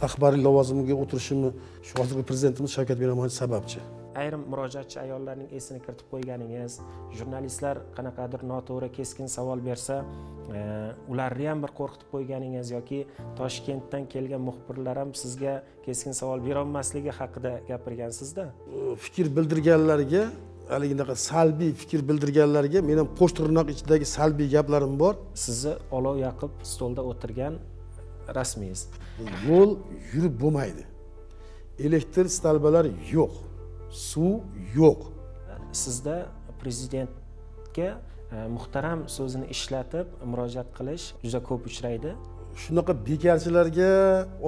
rahbariy lavozimiga o'tirishimni shu hozirgi prezidentimiz Shavkat Miromonovich sababchi. Ayrim murojaatchi ayollarning esini kiritib qo'yganingiz, jurnalistlar qanaqadir noto'g'ri keskin savol bersa, ularni ham bir qo'rqitib qo'yganingiz yoki Toshkentdan kelgan muxbirlar ham sizga keskin savol bera olmasligi haqida gapirgansizda. Fikr bildirganlarga, haligindaqa salbiy fikr bildirganlarga men ham qo'sh tirnoq ichidagi salbiy gaplarim bor. Sizni olov yoqib stolda o'tirgan rasmingiz. Yo'l yurib bo'lmaydi. Elektr stalbalar yo'q. Suv yo'q. Sizda prezidentga muhtaram so'zini ishlatib murojaat qilish juda ko'p uchraydi. Shunaqa bekarchilarga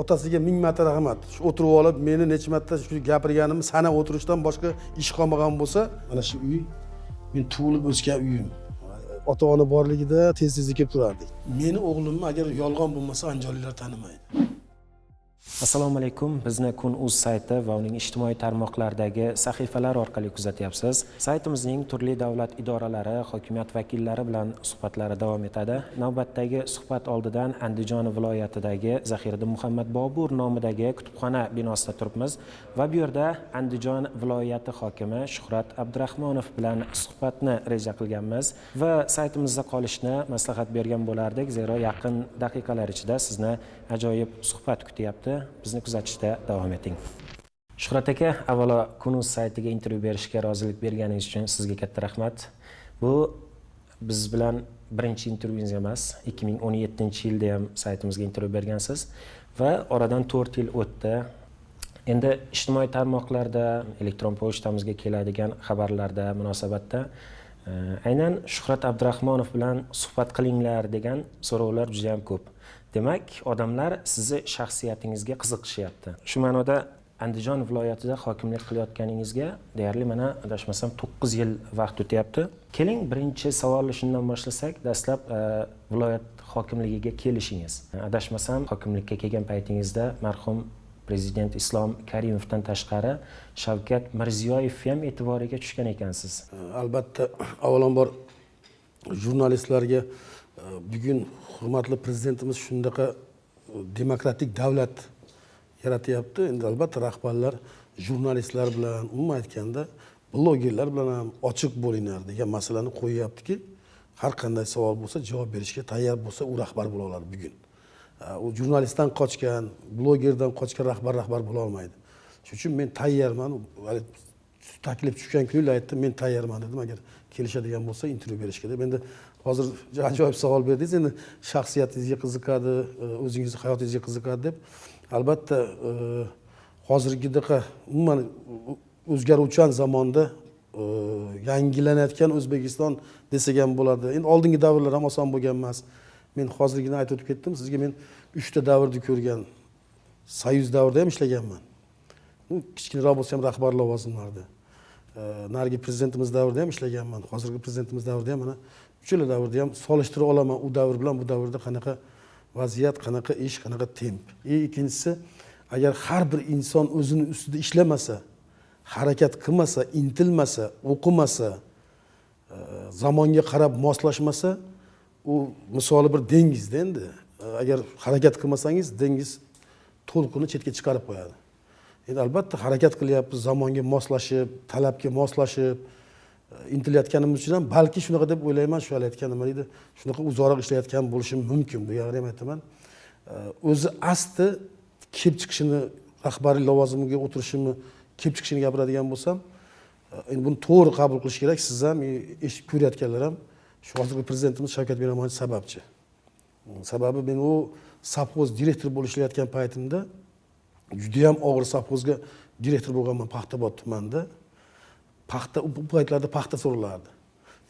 otasiga 1000 marta rahmat. Shu o'tirib olib meni necha marta shu gapirganimni sanab o'tirishdan boshqa ish qolmagan bo'lsa, mana shu uy men tug'ilib o'sgan uyim. Ota-ona borligida tez-tez kelib turardik. Meni o'g'limni agar yolg'on bo'lmasa andijonliklar tanimaydi. Assalomu alaykum. Bizni Kun.uz sayti va uning ijtimoiy tarmoqlardagi sahifalar orqali kuzatyapsiz. Saytimizning turli davlat idoralari, hokimiyat vakillari bilan suhbatlari davom etadi. Navbatdagi suhbat oldidan Andijon viloyatidagi Zahiriddin Muhammad Bobur nomidagi kutubxona binosida turibmiz va bu yerda Andijon viloyati hokimi Shuhrat Abdurahmonov bilan suhbatni reja qilganmiz va saytimizda qolishni maslahat bergan bo'lardik, zero yaqin daqiqalar ichida sizni ajoyib suhbat kutyapti. Bizni kuzatishda davom eting. Shuhrat aka, avvalo Kun.uz saytiga intervyu berishga rozilik berganingiz uchun sizga katta rahmat. Bu biz bilan birinchi intervyungiz emas. 2017-yilda ham saytimizga intervyu bergansiz va oradan 4 yil o'tdi. Endi ijtimoiy tarmoqlarda, elektron pochtamizga keladigan xabarlarda munosabatda aynan Shuhrat Abdurahmonov bilan suhbat qilinglar degan so'rovlar juda ham ko'p. Demak, odamlar sizni shaxsiyatingizga qiziqishyapti. Shu ma'noda Andijon viloyatida hokimlik qilayotganingizga deyarli mana adashmasam 9 yil vaqt o'tyapti. Keling, birinchi savolni shundan boshlasak, dastlab viloyat hokimligiga kelishingiz. Adashmasam hokimlikka kelgan paytingizda marhum prezident Islom Karimovdan tashqari Shavkat Mirziyoyev ham e'tiboriga tushgan ekansiz. Albatta, avvalambor jurnalistlarga bugun hurmatli prezidentimiz shundaqa demokratik davlat yaratyapti. Endi albatta rahbarlar jurnalistlar bilan, umuman aytganda blogerlar bilan ham ochiq bo'linglar degan masalani qo'yyaptiki, har qanday savol bo'lsa javob berishga tayyor bo'lsa u rahbar bo'la oladi bugun. U jurnalistdan qochgan, blogerdan qochgan rahbar bo'la olmaydi. Shuning uchun men tayyorman. Taklif tushgan kuni aytdim, men tayyorman dedim, agar kelishadigan bo'lsa intervyu berishga deb. Endi hozir ajoyib savol berdingiz. Endi shaxsiyatingizga qiziqadi, o'zingizning hayotingizga qiziqadi deb. Albatta, hozirgidaqa umuman o'zgaruvchan zamonda yangilanayotgan O'zbekiston desak ham bo'ladi. Endi oldingi davrlar ham oson bo'lgan emas. Men hozirgina aytib o'tib ketdim. Sizga men 3 ta davrni ko'rgan. Soyuz davrida ham ishlaganman. Kichkinaroq bo'lsa ham rahbar lavozimlarda. Narigi prezidentimiz davrida ham ishlaganman. Hozirgi prezidentimiz davrida ham mana uchala davrda ham solishtira olaman u davr bilan bu davrda qanaqa vaziyat, qanaqa ish, qanaqa temp. Ikkinchisi, agar har bir inson o'zini ustida ishlamasa, harakat qilmasa, intilmasa, o'qimasa, zamonga qarab moslashmasa, u misoli bir dengizda endi. Agar harakat qilmasangiz, dengiz to'lqinni chetga chiqarib qo'yadi. Endi albatta harakat qilyapmiz, zamonga moslashib, talabga moslashib, intilayotganimiz uchun ham balki shunaqa deb o'ylayman, shu aytganim edi, shunaqa uzoqroq ishlayotgan bo'lishim mumkin. Bu yerda ham aytaman. O'zi asli kelib chiqishini, rahbariy lavozimiga o'tirishimni, kelib chiqishini gapiradigan bo'lsam, endi buni to'g'ri qabul qilish kerak. Siz ham eshitib ko'rayotganlar ham shu hozirgi prezidentimiz Shavkat Miromonovich sababchi. Sababi men u savxoz direktor bo'lib ishlayotgan paytimda juda ham og'ir savxozga direktor bo'lganman Paxtabod tumanida. Paxta bu paytlarda paxta so'ralardi.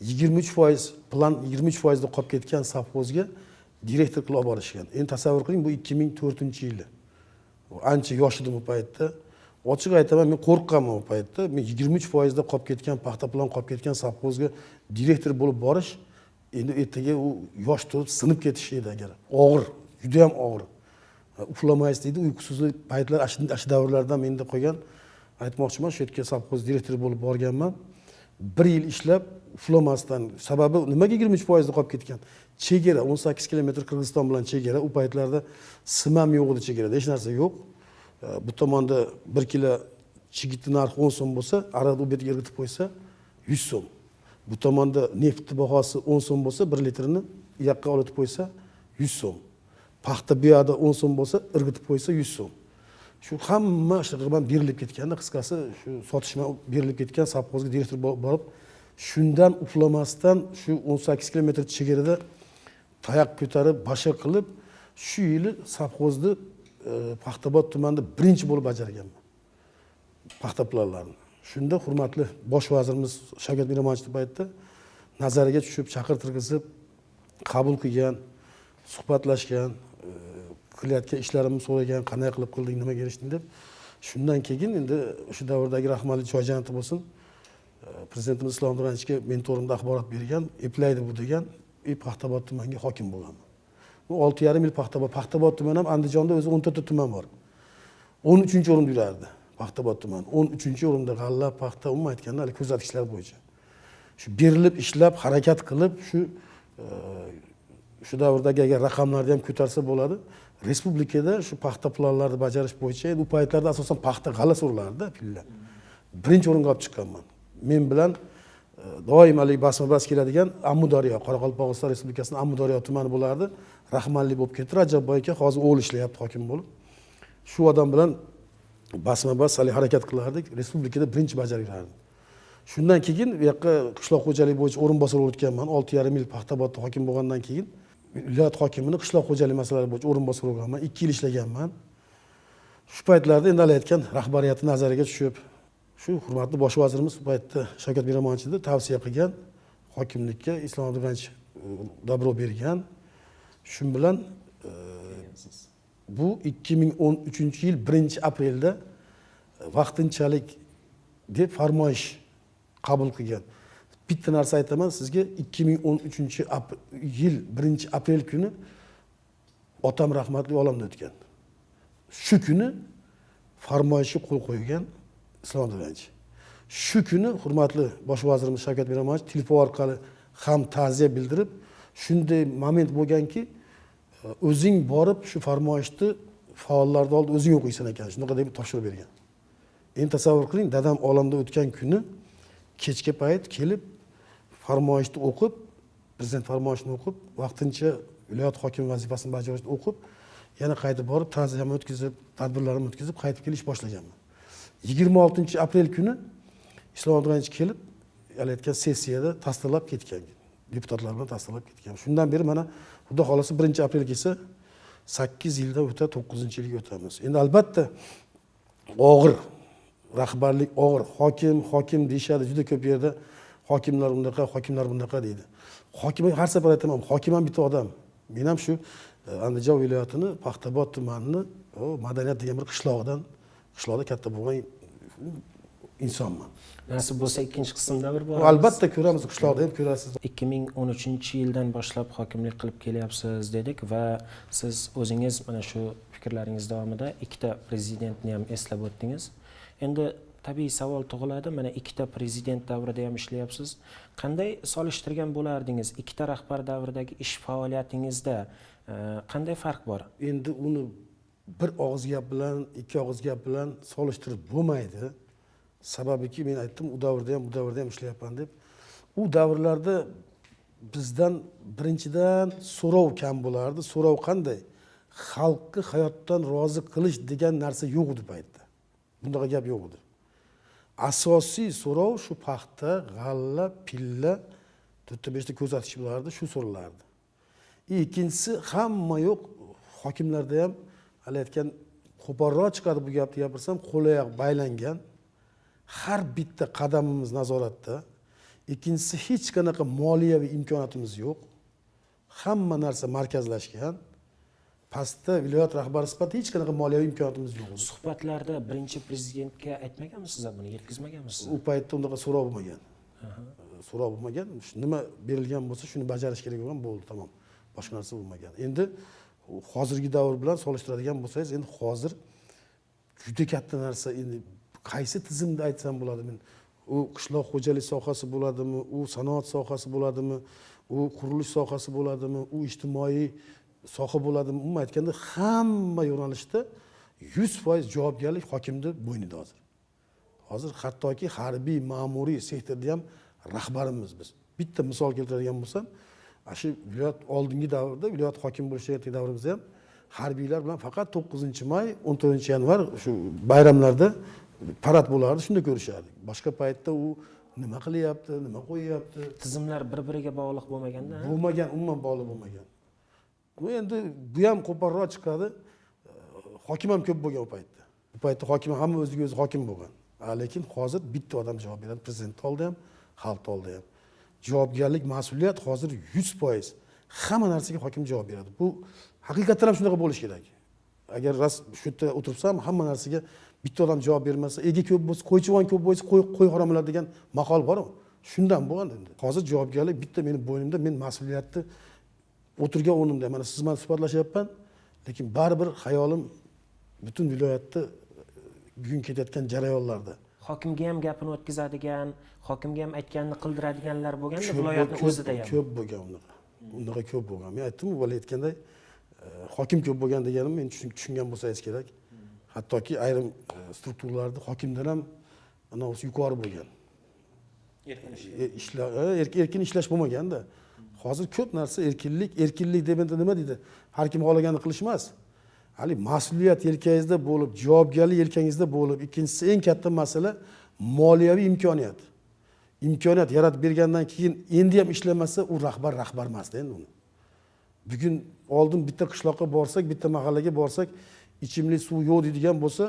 23% plan 23% da qolib ketgan savxozga direktor qilib borishgan. Endi tasavvur qiling, bu 2004-yili. Ancha yosh edim bu paytda. Ochiq aytaman, men qo'rqqanman bu paytda. Men 23% da qolib ketgan, paxta plan qolib ketgan savxozga direktor bo'lib borish, endi ertaga u yosh turib sinib ketish edi agar. Og'ir, juda ham og'ir. Uxlamaysiz deydi, uyqusizlik paytlar ash davrlardan menda qolgan. Aytmoqchiman, shu yerga savxoz direktori bo'lib borganman. 1 yil ishlab uxlamasdan, sababi nimaga 23% da qolib ketgan? chegara 18 kilometr Qirg'iziston bilan chegara. U paytlarda sim ham yo'q edi chegarada, hech narsa yo'q. Bu tomonda 1 kilo chigitni narxi 10 so'm bo'lsa, arada u betga irg'itib qo'ysa 100 so'm. Bu tomonda neftni bahosi 10 so'm bo'lsa, 1 litrini u yoqqa olib qo'ysa 100 so'm. Paxta bu yoqda 10 so'm bo'lsa, irg'itib qo'ysa 100 so'm. Shu hamma shig'irman berilib ketganda, qisqasi shu sotishma berilib ketgan, savxozga direktor borib, shundan uxlamasdan shu 18 kilometr chegarada tayoq ko'tarib, basha qilib, shu yili savxozni Paxtabod tumanida birinchi bo'lib bajarganman. Paxta planlarini. Shunda hurmatli bosh vazirimiz Shavkat Miromonovich paytda nazariga tushib, chaqirtirgizib, qabul qilgan, suhbatlashgan, qilayotgan ishlarimni so'ragan, qanday qilib qilding, nimaga erishding deb. Shundan keyin endi o'sha davrdagi rahmatli Joyjanov bo'lsin, prezidentimiz Islom Nuranichga mentorimda axborot bergan, eplaydi bu degan, Paxtabod tumaniga hokim bo'laman. Bu 6,5 yil Paxtabod tumani ham Andijonda o'zi 14 ta tuman bor. 13-o'rinda yurardi Paxtabod tumani. 13-o'rinda g'alla, paxta, umuman aytganda, hali ko'rsatkichlar bo'yicha. Shu berilib ishlab, harakat qilib, shu davrdagi agar raqamlarni ham ko'tarsa bo'ladi. Respublikada shu paxta planlarini bajarish bo'yicha u paytlarda asosan paxta g'alla so'rilardi, pilla. Birinchi o'ringa olib chiqqanman. Men bilan doimalik basma-bas keladigan Amudaryo, Qoraqalpog'iston Respublikasining Amudaryo tumani bo'lardi. Rahmanli bo'lib ketdi. Rajabboy aka hozir o'g'li ishlayapti hokim bo'lib. Shu odam bilan basma-bas harakat qilardik. Respublikada birinchi bajarib yurardim. Shundan keyin bu yoqqa qishloq xo'jaligi bo'yicha o'rinbosar bo'lib o'tganman. 6,5 yil Paxtabodda hokim bo'lgandan keyin viloyat hokimining qishloq xo'jaligi masalalari bo'yicha o'rinbosar bo'lganman. 2 yil ishlaganman. Shu paytlarda endi aytgan rahbariyati nazariga tushib, shu hurmatli bosh vazirimiz bu paytda Shavkat Miromonovichni tavsiya qilgan, hokimlikka Islom Abdug'anich dabro bergan. Shu bilan bu 2013-yil 1-aprelda vaqtinchalik deb farmoyish qabul qilgan. Bitta narsa aytaman sizga, 2013-yil 1-aprel kuni otam rahmatli olamdan o'tgan. Shu kuni farmoyishga qo'l qo'ygan Islom Abdug'anich. Shu kuni hurmatli bosh vazirimiz Shavkat Miromonovich telefon orqali ham ta'ziya bildirib, shunday moment bo'lganki, o'zing borib shu farmoyishni faollarning oldida o'zing o'qiysan ekan, shunaqa deb topshirib bergan. Endi tasavvur qiling, dadam olamdan o'tgan kuni kechga payt kelib farmoyishni o'qib, prezident farmoyishini o'qib, vaqtincha viloyat hokimi vazifasini bajarishni o'qib, yana qaytib borib ta'ziyamni o'tkazib, tadbirlarimni o'tkazib, qaytib kelish boshlaganman. 26-aprel kuni Islom Abdug'anich kelib, aytgan sessiyada tasdiqlab ketgan. Deputatlar bilan tasdiqlab ketgan. Shundan beri mana Xudo xolasa 1-aprel kelsa 8 yilda o'ta 9-yilga o'tamiz. Endi albatta og'ir rahbarlik, og'ir hokim deyshadi, juda ko'p yerda hokimlar unaqa, hokimlar bunaqa deydi. Hokim har safar aytaman, hokim ham bitta odam. Men ham shu Andijon viloyatini, Paxtabod tumanini, madaniyat degan bir qishloqda katta bo'lgan insonman. Nasib bo'lsa ikkinchi qismda bir bor. Albatta ko'ramiz, qishloqda ham ko'rasiz. 2013-yildan boshlab hokimlik qilib kelyapsiz dedik va siz o'zingiz mana shu fikrlaringiz davomida ikkita prezidentni ham eslab o'tdingiz. Endi tabiiy savol tug'iladi, mana ikkita prezident davrida ham ishlayapsiz. Qanday solishtirgan bo'lardingiz? Ikkita rahbar davridagi ish faoliyatingizda qanday farq bor? Endi uni bir og'iz gap bilan, ikki og'iz gap bilan solishtirib bo'lmaydi. Sababiki men aytdim, u davrda ham, bu davrda ham ishlayapman deb. U davrlarda bizdan birinchidan so'rov kam bo'lardi. So'rov qanday? Xalqni hayotdan rozi qilish degan narsa yo'q edi paytda. Bundaqa gap yo'q edi. Asosiy so'rov shu paxta, g'alla, pilla, 4-5 ta ko'rsatish bo'lardi, shu so'ralardi. Ikkinchisi hamma yo'q, hokimlarda ham aytgan qo'polroq chiqadi bu gapni gapirsam, qo'l-oyoq baylangan. Har bitta qadamimiz nazoratda. Ikkinchisi hech qanaqa moliyaviy imkoniyatimiz yo'q. Hamma narsa markazlashgan. Pastda viloyat rahbari sifatida hech qanaqa moliyaviy imkoniyatimiz yo'q. Suhbatlarda birinchi prezidentga aytmaganmisiz buni, yetkazmaganmisiz? U paytda undaqa so'rov bo'lmagan. So'rov bo'lmagan. Nima berilgan bo'lsa, shuni bajarish kerak bo'lgan, bo'ldi, tamom. Boshqa narsa bo'lmagan. Endi hozirgi davr bilan solishtiradigan bo'lsangiz, endi hozir juda katta narsa, endi qaysi tizimda aytsam bo'ladi? Men u qishloq xo'jalik sohasi bo'ladimi, u sanoat sohasi bo'ladimi, u qurilish sohasi bo'ladimi, u ijtimoiy soha bo'ladimi, umuman aytganda hamma yo'nalishda 100% javobgarlik hokimni bo'ynida hozir. Hozir hattoki harbiy, ma'muriy sektorda ham rahbarimiz biz. Bitta misol keltiradigan bo'lsam, shu viloyat oldingi davrda, viloyat hokim bo'lishayotgan davrimizda ham harbiylar bilan faqat 9-may, 14-yanvar shu bayramlarda parad bo'lardi, shunda ko'rishardik. Boshqa paytda u nima qilyapti, nima qo'yyapti, Tizimlar bir-biriga bog'liq bo'lmaganda. bo'lmagan, umuman bog'liq bo'lmagan. Bu endi bu ham qo'polroq chiqadi. Hokim ham ko'p bo'lgan u paytda. Bu paytda hokim hamma o'ziga o'zi hokim bo'lgan. Lekin hozir bitta odam javob beradi, prezident oldi ham, xalq oldi ham. Javobgarlik, mas'uliyat hozir 100%. Hamma narsaga hokim javob beradi. Bu haqiqatan ham shunaqa bo'lishi kerak. Agar rost shu yerda o'tirsam, hamma narsaga bitta odam javob bermasa, ega ko'p bo'lsa, qo'ychivon ko'p bo'lsa, qo'y harom bo'ladi degan maqol bor-ku. Shundan bo'lgan endi. Hozir javobgarlik bitta meni bo'ynimda, men mas'uliyatni o'tirgan o'rnimda. Mana siz bilan suhbatlashyapman, lekin baribir xayolim butun viloyatda bugun ketayotgan jarayonlarda. Hokimga ham gapini o'tkazadigan, hokimga ham aytganini qildiradiganlar bo'lganda viloyatning o'zida ham. Ko'p bo'lgan unaqa. Unaqa ko'p bo'lgan. Men aytdim-ku, bola aytganday, hokim ko'p bo'lgan deganim men tushungan bo'lsangiz kerak. Hattoki ayrim strukturalarda hokimdan ham anavisi yuqori bo'lgan. Erkin ishlash bo'lmaganda. Hozir ko'p narsa erkinlik deb endi nima deydi? Har kim xohlaganini qilish emas. Hali mas'uliyat yelkangizda bo'lib, javobgarlik yelkangizda bo'lib, ikkinchisi eng katta masala moliyaviy imkoniyat. Imkoniyat yaratib bergandan keyin endi ham ishlamasa, u rahbar emasdi endi uni. Bugun oldin bitta qishloqqa borsak, bitta mahallaga borsak, ichimlik suv yo'q deydigan bo'lsa,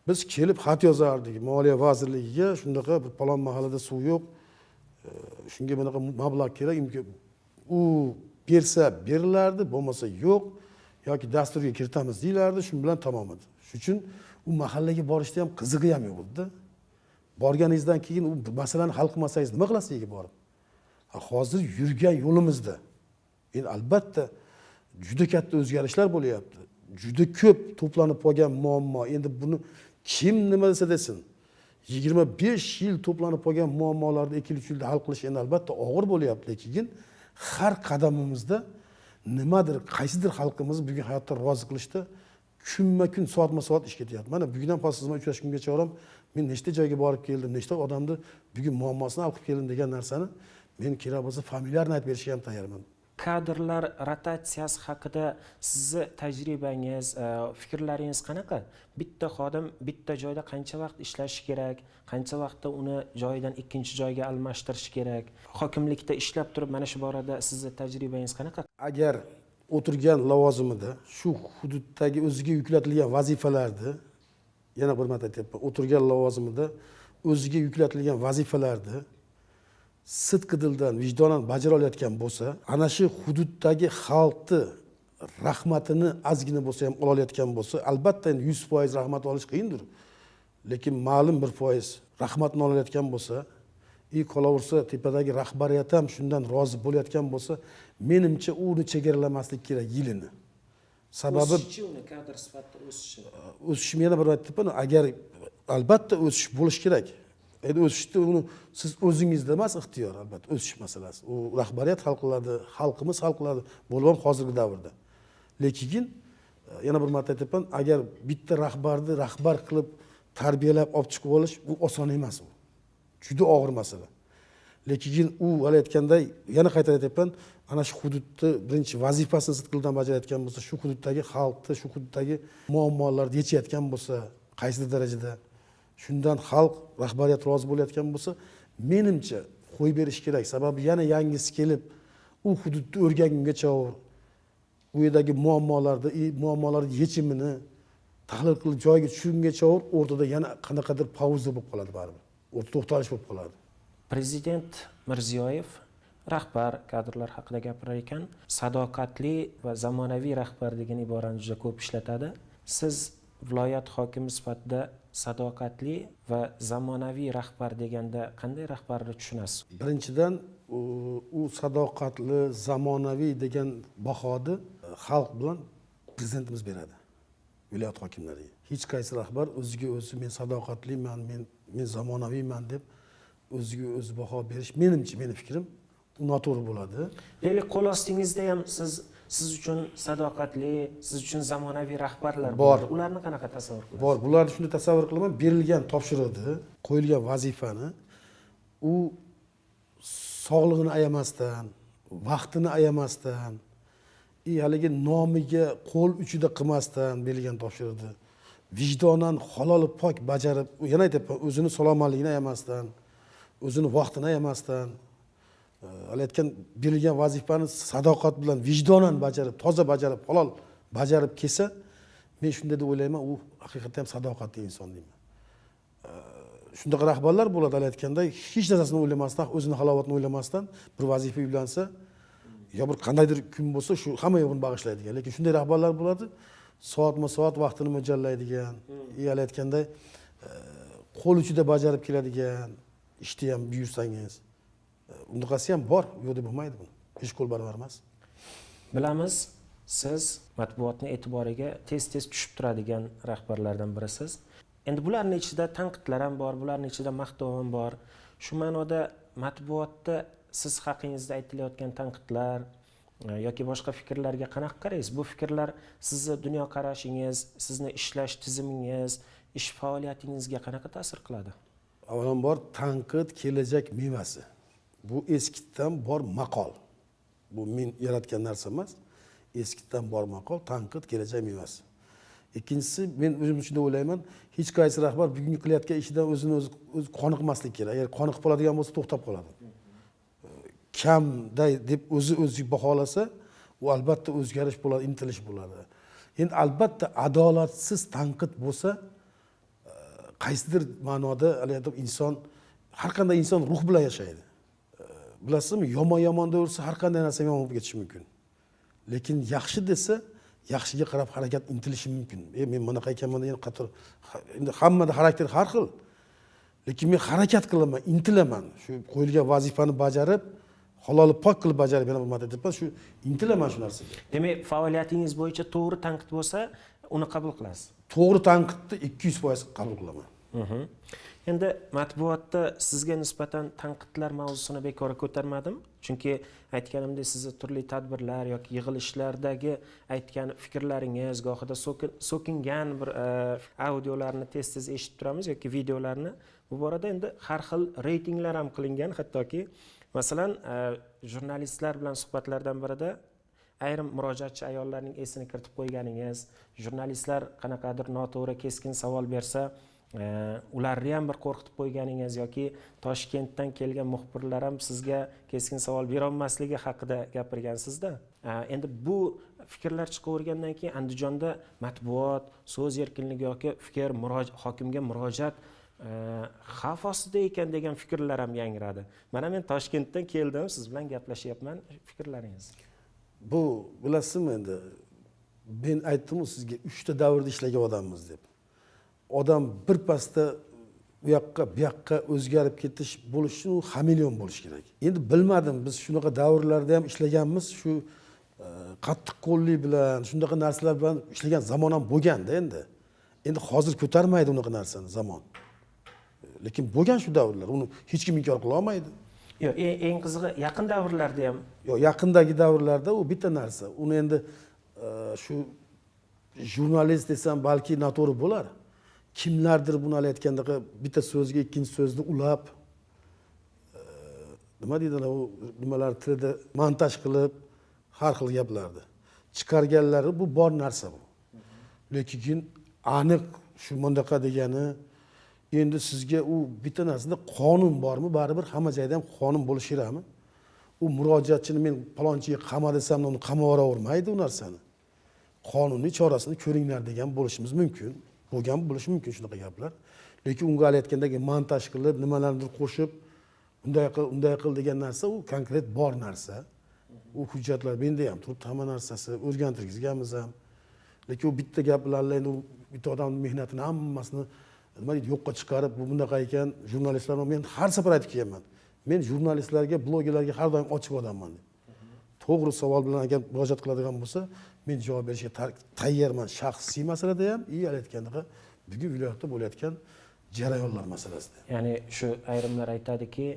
biz kelib xat yozardik Moliya vazirligiga, shunaqa bir palon mahallada suv yo'q. Shunga bunaqa mablag' kerak, u bersa berilardi, bo'lmasa yo'q. Yoki dasturga kiritamiz deylardi, shu bilan tamom edi. Shuning uchun u mahallaga borishda ham qizig'i ham yo'q edi. Borganingizdan keyin u masalani hal qilmasangiz nima qilasiz yerga borib? Hozir yurgan yo'limizda endi albatta juda katta o'zgarishlar bo'lyapti. Juda ko'p to'planib qolgan muammo. Endi buni kim nima desa desin, 25 yil to'planib qolgan muammolarni 2-3 yilda hal qilish endi albatta og'ir bo'lyapti, lekin har qadamimizda nimadir, qaysidir xalqimizni bugun hayotda rozi qilishda kunma-kun, soatma-soat ish ketyapti. Mana bugun ham siz bilan uchrashgungacha ham men nechta joyga borib keldim, nechta odamni bugun muammosini hal qilib keldim degan narsani men kerak bo'lsa familiarni aytib berishga ham tayyorman. Kadrlar rotatsiyasi haqida sizni tajribangiz, fikrlaringiz qanaqa? Bitta xodim bitta joyda qancha vaqt ishlashi kerak, qancha vaqtda uni joyidan ikkinchi joyga almashtirish kerak? Hokimlikda ishlab turib mana shu borada sizni tajribangiz qanaqa? Agar o'tirgan lavozimida shu hududdagi o'ziga yuklatilgan vazifalarni, yana bir marta aytyapman, o'tirgan lavozimida o'ziga yuklatilgan vazifalarni sidqi dildan, vijdonan bajara olayotgan bo'lsa, ana shu hududdagi xalqni rahmatini ozgina bo'lsa ham olayotgan bo'lsa, albatta 100% rahmat olish qiyindir. Lekin ma'lum bir foiz rahmatni olayotgan bo'lsa, qolaversa tepadagi rahbariyat ham shundan rozi bo'layotgan bo'lsa, menimcha uni chegaralamaslik kerak yilini. Sababi uni kadr sifatida o'sishi. O'sishni yana bir aytibman, agar albatta o'sish bo'lish kerak. Endi o'sishni uni siz o'zingizda emas, ixtiyor albatta o'sish masalasi. U rahbariyat hal qiladi, xalqimiz hal qiladi, bo'lib ham hozirgi davrda. Lekin yana bir marta aytibman, agar bitta rahbarni rahbar qilib tarbiyalab olib chiqib olish bu oson emas u. Juda og'ir masala. Lekin u hali aytganday, yana qaytarib aytibman, ana shu hududni birinchi vazifasini sidqildan bajarayotgan bo'lsa, shu hududdagi xalqni, shu hududdagi muammolarni yechayotgan bo'lsa, qaysi darajada shundan xalq rahbariyat rozi bo'layotgan bo'lsa, menimcha qo'yib berish kerak. Sababi yana yangisi kelib, u hududni o'rgangungacha u yerdagi muammolarning yechimini tahlil qilib joyiga tushirgungacha o'rtada yana qanaqadir pauza bo'lib qoladi baribir. O'rta to'xtalish bo'lib qoladi. Prezident Mirziyoyev rahbar kadrlar haqida gapirar ekan, sadoqatli va zamonaviy rahbar degan iborani juda ko'p ishlatadi. Siz viloyat hokimi sifatida sadoqatli va zamonaviy rahbar deganda qanday rahbarni tushunasiz? Birinchidan u sadoqatli, zamonaviy degan bahoni xalq bilan prezidentimiz beradi. Viloyat hokimlariga. Hech qaysi rahbar o'ziga o'zi men sadoqatliman, men zamonaviyman deb o'ziga o'zi baho berish, menimcha, meni fikrim, noto'g'ri bo'ladi. Deylik, qo'l ostingizda ham siz uchun sadoqatli, siz uchun zamonaviy rahbarlar Bor. bor. Ularni qanaqa tasavvur qilasiz? Bor, bularni shunday tasavvur qilaman, berilgan topshiriqni, qo'yilgan vazifani u sog'lig'ini ayamasdan, vaqtini ayamasdan, haligi nomiga qo'l uchida qilmasdan berilgan topshiriqni vijdonan halol pok bajarib, yana aytyapman, o'zini salomatligini ayamasdan, o'zini vaqtini ayamasdan, aytgan berilgan vazifani sadoqat bilan vijdonan bajarib, toza bajarib, halol bajarib kelsa, men shunday deb o'ylayman, u haqiqatdan ham sadoqatli inson deyman. Shunday rahbarlar bo'ladi, aytganda hech narsasini o'ylamasdan, o'zini halovatini o'ylamasdan bir vazifa yuklansa, yo bir qandaydir kun bo'lsa, shu hamma yo'g'ini bag'ishlaydigan. Lekin shunday rahbarlar bo'ladi, soatma-soat vaqtini mo'ljallaydigan, aytganda qo'l uchida bajarib keladigan, ishni ham buyursangiz. Unaqasi ham bor, yo'q deb bo'lmaydi buni. Hech qo'l barobar emas. Bilamiz, siz matbuotning e'tiboriga tez-tez tushib turadigan rahbarlardan birisiz. Endi bularning ichida tanqidlar ham bor, bularning ichida maqtov ham bor. Shu ma'noda matbuotda siz haqingizda aytilayotgan tanqidlar yoki boshqa fikrlarga qanaqa qaraysiz? Bu fikrlar sizni dunyoqarashingiz, sizni ishlash tizimingiz, ish faoliyatingizga qanaqa ta'sir qiladi? Avvalambor, tanqid kelajak mevasi. Bu eskidan bor maqol. Bu men yaratgan narsa emas. Eskidan bor maqol, tanqid kelajak mevasi. Ikkinchisi, men o'zim shunday o'ylayman, hech qaysi rahbar bugungi qilayotgan ishidan o'zini o'zi qoniqmaslik kerak. Agar qoniqib qoladigan bo'lsa, to'xtab qoladi. Kamday deb o'zi baholasa, u albatta o'zgarish bo'ladi, intilish bo'ladi. Endi albatta adolatsiz tanqid bo'lsa, qaysidir ma'noda inson, har qanday inson ruh bilan yashaydi. Bilasizmi, yomon-yomonda o'lsa har qanday narsa yomon bo'lib ketishi mumkin. Lekin yaxshi desa, yaxshiga qarab harakat intilishi mumkin. Men bunaqa ekanman degan qator, endi hammada xarakter har xil. Lekin men harakat qilaman, intilaman. Shu qo'yilgan vazifani bajarib, halol pok qilib bajarib, yana bir marta aytaman, shu intilaman shu narsaga. Demak, faoliyatingiz bo'yicha to'g'ri tanqid bo'lsa, uni qabul qilasiz. To'g'ri tanqidni 200% qabul qilaman. Endi matbuotda sizga nisbatan tanqidlar mavzusini bekor ko'tarmadim. Chunki aytganimdek, sizni turli tadbirlar yoki yig'ilishlardagi aytgan fikrlaringiz, gohida so'kingan bir audiolarni tez-tez eshitib turamiz yoki videolarni. Bu borada endi har xil reytinglar ham qilingan, hattoki masalan, jurnalistlar bilan suhbatlardan birida ayrim murojaatchi ayollarning esini kiritib qo'yganingiz, jurnalistlar qanaqadir noto'g'ri keskin savol bersa, ularni ham bir qo'rqitib qo'yganingiz yoki Toshkentdan kelgan muxbirlar ham sizga keskin savol bera olmasligi haqida gapirgansizda. Endi bu fikrlar chiqavergandan keyin Andijonda matbuot, so'z erkinligi yoki hokimga murojaat xavf ostida ekan degan fikrlar ham yangradi. Mana men Toshkentdan keldim, siz bilan gaplashyapman, fikrlaringiz. Bu bilasizmi, endi men aytdim sizga 3 ta davrda ishlagan odammiz deb. Odam bir pasda bu yoqqa o'zgarib ketish bo'lish uchun u xameleon bo'lish kerak. Endi bilmadim, biz shunaqa davrlarda ham ishlaganmiz, shu qattiq qo'llik bilan, shunaqa narsalar bilan ishlagan zamon ham bo'lganda endi. Endi hozir ko'tarmaydi unaqa narsani zamon. Lekin bo'lgan shu davrlar, uni hech kim inkor qila olmaydi. Yo'q, eng qizig'i yaqin davrlarda ham. Yo'q, yaqindagi davrlarda u bitta narsa. Uni endi shu jurnalist desam balki noto'g'ri bo'lar. Kimlardir buni aytgandaqa bitta so'zga ikkinchi so'zni ulab, nima deydilar, u nimalar tilida montaj qilib, har xil gaplarni chiqarganlari, bu bor narsa bu. Lekin aniq shu bundaqa degani, endi sizga u bitta narsada qonun bormi? Baribir hamma joyda ham qonun bo'lishi kerakmi? U murojaatchini men palonchiga qama desam, uni qamab yuboravermaydi u narsani. Qonuniy chorasini ko'ringlar degan bo'lishimiz mumkin. Bo'lgan bo'lishi mumkin shunaqa gaplar. Lekin unga aytgandagi montaj qilib, nimalardir qo'shib, unday qil degan narsa u konkret bor narsa. U hujjatlar menda ham turibdi, hamma narsasi o'zgartirgizganmiz ham. Lekin u bitta gap bilan endi bitta odamning mehnatini hammasini nima deydi, yo'qqa chiqarib, bu bunaqa ekan, jurnalistlar, men har safar aytib kelganman. Men jurnalistlarga, blogerlarga har doim ochiq odamman deb. To'g'ri savol bilan agar murojaat qiladigan bo'lsa, men javob berishga tayyorman, shaxsiy masalada ham, aytganda bugun viloyatda bo'layotgan jarayonlar masalasida. Ya'ni shu ayrimlar aytadiki,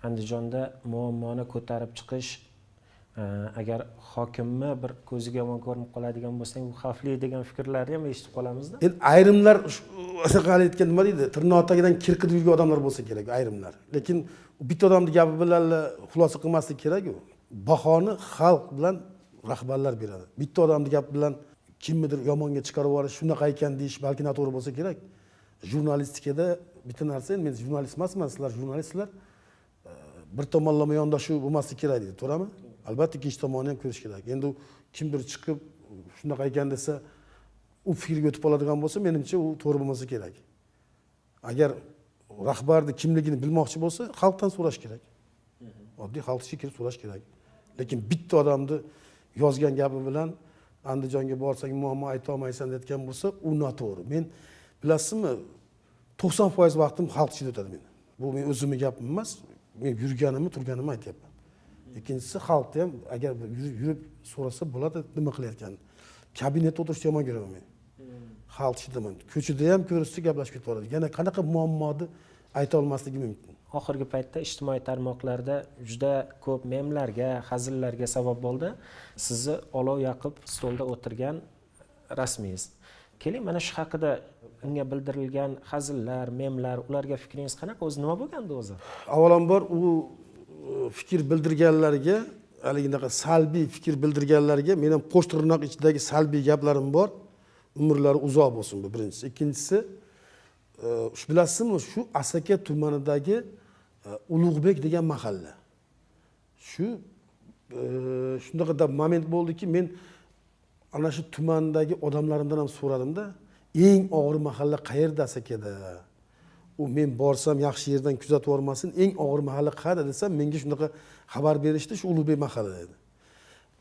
Andijonda muammoni ko'tarib chiqish agar hokimni bir ko'ziga yomon ko'rinib qoladigan bo'lsang, bu xavfli degan fikrlarni ham eshitib qolamizda. Endi ayrimlar hali aytgan nima deydi, tirnoq tagidan kirqitib yurgan odamlar bo'lsa kerak, ayrimlar. Lekin bitta odamning gapi bilan xulosa qilmaslik kerak-ku. Bahoni xalq bilan rahbarlar beradi. Bitta odamning gapi bilan kimnidir yomonga chiqarib yuborish, shunaqa ekan deyish balki noto'g'ri bo'lsa kerak. Jurnalistikada bitta narsa, men jurnalist emasman, sizlar jurnalistlar. Bir tomonlama yondashuv bo'lmasligi kerak deydi, to'g'rimi? Albatta ikkinchi tomonni ham ko'rish kerak. Endi kimdir chiqib shunaqa ekan desa, u fikrga o'tib qoladigan bo'lsa, menimcha u to'g'ri bo'lmasa kerak. Agar rahbarning kimligini bilmoqchi bo'lsa, xalqdan so'rash kerak. Oddiy xalqcha kelib so'rash kerak. Lekin bitta odamni yozgan gapi bilan Andijonga borsang muammo ayta olmaysan deyotgan bo'lsa, u noto'g'ri. Men bilasizmi, 90% vaqtim xalq ichida o'tadi men. Bu men o'zimning gapim emas, men yurganimni, turganimni aytyapman. Ikkinchisi, xalqda ham agar yurib so'rasa bo'ladi, nima qilayotgan. Kabinetda o'tirishni yomon ko'raman men. Xalq ichidaman. Ko'chada ham ko'rishsa gaplashib ketaveradi. Yana qanaqa muammoni ayta olmasligi mumkin. Oxirgi paytda ijtimoiy tarmoqlarda juda ko'p memlarga, hazillarga sabab bo'ldi. Sizni olov yoqib stolda o'tirgan rasmingiz. Keling, mana shu haqida unga bildirilgan hazillar, memlar, ularga fikringiz qanaqa? O'zi nima bo'lgandi o'zi? Avvalambor u fikr bildirganlarga, haligindaqa salbiy fikr bildirganlarga men ham qo'sh tirnoq ichidagi salbiy gaplarim bor. Umrlari uzoq bo'lsin bu birinchisi. Ikkinchisi, shu bilasizmi, shu Asaka tumanidagi Ulug'bek degan mahalla. Shundaqa moment bo'ldiki, men ana shu tumandagi odamlarimdan ham so'radimda, eng og'ir mahalla qayerda Asakada? U men borsam yaxshi yerdan kuzatib yormasin, eng og'ir mahalla qayerda desam, menga shunaqa xabar berishdi, shu Ulug'bek mahalla edi.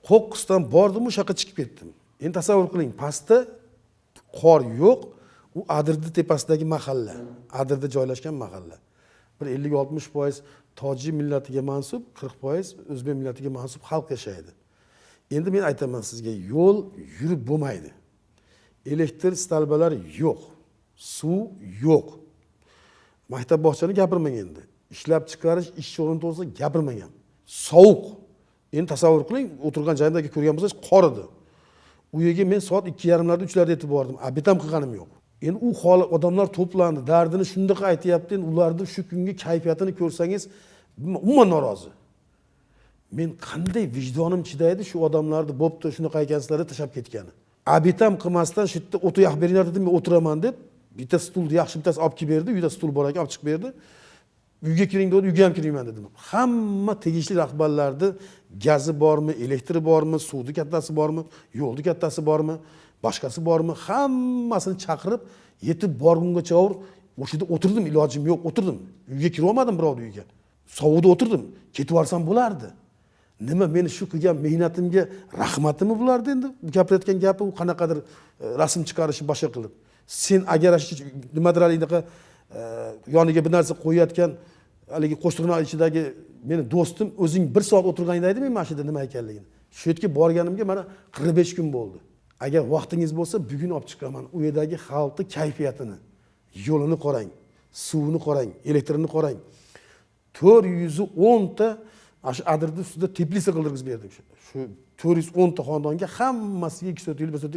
Qo'qqisdan bordim, o'sha yoqqa chiqib ketdim. Endi tasavvur qiling, pastda qor yo'q, u Adirni tepasidagi mahalla, Adirda joylashgan mahalla. Bir 50-60% tojik millatiga mansub, 40% o'zbek millatiga mansub xalq yashaydi. Endi men aytaman sizga, yo'l yurib bo'lmaydi. Elektr stalbalari yo'q, suv yo'q. Maktab bog'chani gapirmang endi. Ishlab chiqarish, ish o'rni to'g'risida gapirmang ham. Sovuq. Endi tasavvur qiling, o'tirgan joyimdagi ko'rgan bo'lsangiz, qor edi. U yerga men soat 2:30larda 3larda yetib bordim. Abitam qilganim yo'q. Endi u holat odamlar to'plandi, dardini shunday aytayapti, endi ularning shu kungi kayfiyatini ko'rsangiz, umuman norozi. Men qanday vijdonim chidaydi shu odamlarni bo'pti, shunaqa ekansizlar deb tashab ketgani. Abitam qilmasdan shu yerda o'tir yoq beringlar dedim, men o'tiraman deb, bitta stulni yaxshi bittasi olib kelib berdi, uyda stul bor ekan, olib chiqib berdi. Uyga kiring dedi, uyga ham kirmayman dedim. Hamma tegishli rahbarlarni gazi bormi, elektri bormi, suvni kattasi bormi, yo'lni kattasi bormi, boshqasi bormi, hammasini chaqirib, yetib borgungacha o'sha yerda o'tirdim, ilojim yo'q, o'tirdim. Uyga kira olmadim birovning uyiga. Sovuqda o'tirdim, ketib olsam bo'lardi. Nima meni shu qilgan mehnatimga rahmatimi bo'lardi endi? Bu gapirayotgan gapi u qanaqadir rasm chiqarishi boshqa qilib. Sen agar nimadir haligi yoniga bir narsa qo'yayotgan haligi qo'shtirnoq ichidagi meni do'stim o'zing 1 soat o'tirganingda aytdim men mashina nima ekanligini. Shu yerga borganimga mana 45 kun bo'ldi. Agar vaqtingiz bo'lsa, bugun olib chiqaman. U yerdagi xalqning kayfiyatini, yo'lini qarang, suvini qarang, elektrini qarang. 410 ta shu Adirni ustida teplisa qildirgizib berdim. Shu 410 ta xonadonga hammasiga 2 soat, 1 soat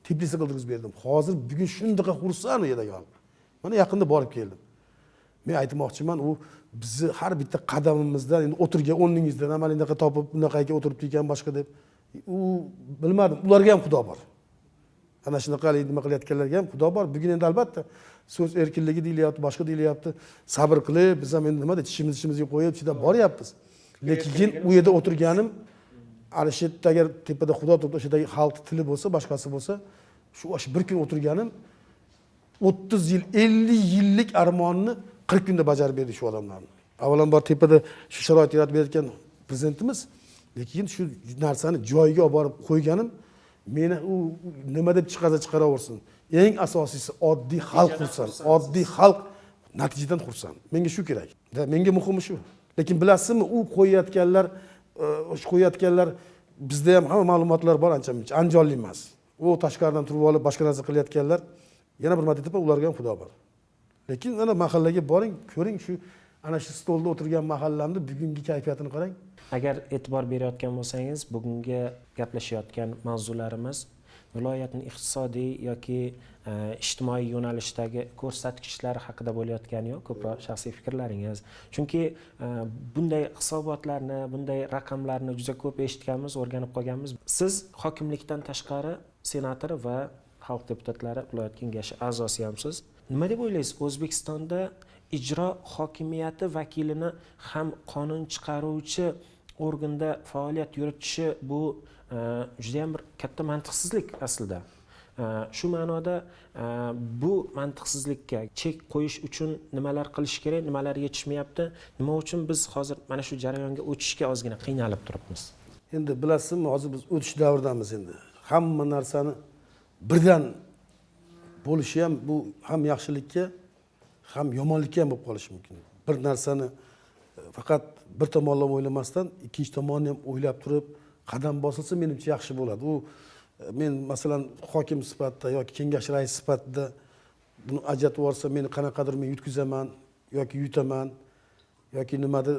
teplisa qildirgizib berdim. Hozir bugun shundaqa xursand u yerdagi xalq. Mana yaqinda borib keldim. Men aytmoqchiman, u bizni har bitta qadamimizdan endi o'tirgan o'rningizdan amalindaqa topib bunaqaga o'tirib ekan boshqa deb u bilmadim, ularga ham xudo bor. Ana shunaqa nima qilayotganlarga ham xudo bor. Bugun endi albatta so'z erkinligi deyilyapti, boshqa deyilyapti. Sabr qilib, biz ham endi nima deb tishimizga qo'yib chidab boryapmiz. Lekin u yerda o'tirganim ana shu yerda agar tepada xudo turibdi, o'shadagi xalq tili bo'lsa, boshqasi bo'lsa, shu bir kun o'tirganim 30 yil, 50 yillik armonni 40 kunda bajarib berdi shu odamlarni. Avvalambor tepada shu sharoit yaratib berayotgan prezidentimiz, lekin shu narsani joyiga olib borib qo'yganim meni u nima deb chiqaraversin. Eng asosiysi oddiy xalq xursand. Oddiy xalq natijadan xursand. Menga shu kerak. Menga muhimi shu. Lekin bilasizmi, u qo'yayotganlar bizda ham hamma ma'lumotlar bor, ancha-muncha anjonli emas. U tashqaridan turib olib boshqa narsa qilayotganlar, yana bir marta aytaman, ularga ham xudo bor. Lekin ana mahallaga boring, ko'ring, shu ana shu stolda o'tirgan mahallamni bugungi kayfiyatini qarang. Agar e'tibor berayotgan bo'lsangiz, bugungi gaplashayotgan mavzularimiz viloyatning iqtisodiy yoki ijtimoiy yo'nalishdagi ko'rsatkichlari haqida bo'layotgani yo'q, ko'proq shaxsiy fikrlaringiz. Chunki bunday hisobotlarni, bunday raqamlarni juda ko'p eshitganmiz, o'rganib qolganmiz. Siz hokimlikdan tashqari senator va xalq deputatlari viloyat kengashi a'zosi hamsiz. Nima deb o'ylaysiz? O'zbekistonda ijro hokimiyati vakilini ham qonun chiqaruvchi organda faoliyat yuritishi bu juda ham bir katta mantiqsizlik aslida. Shu ma'noda bu mantiqsizlikka chek qo'yish uchun nimalar qilish kerak, nimalar yetishmayapti, nima uchun biz hozir mana shu jarayonga o'tishga ozgina qiynalib turibmiz? Endi bilasizmi, hozir biz o'tish davridamiz endi. Hamma narsani birdan bo'lishi ham bu ham yaxshilikka, ham yomonlikka ham bo'lib qolishi mumkin. Bir narsani faqat bir tomonlama o'ylamasdan ikkinchi tomonni ham o'ylab turib qadam bosilsa menimcha yaxshi bo'ladi. U men masalan hokim sifatida yoki kengash raisi sifatida buni ajratib olsa meni qanaqadir men yutkizaman yoki yutaman yoki nimadir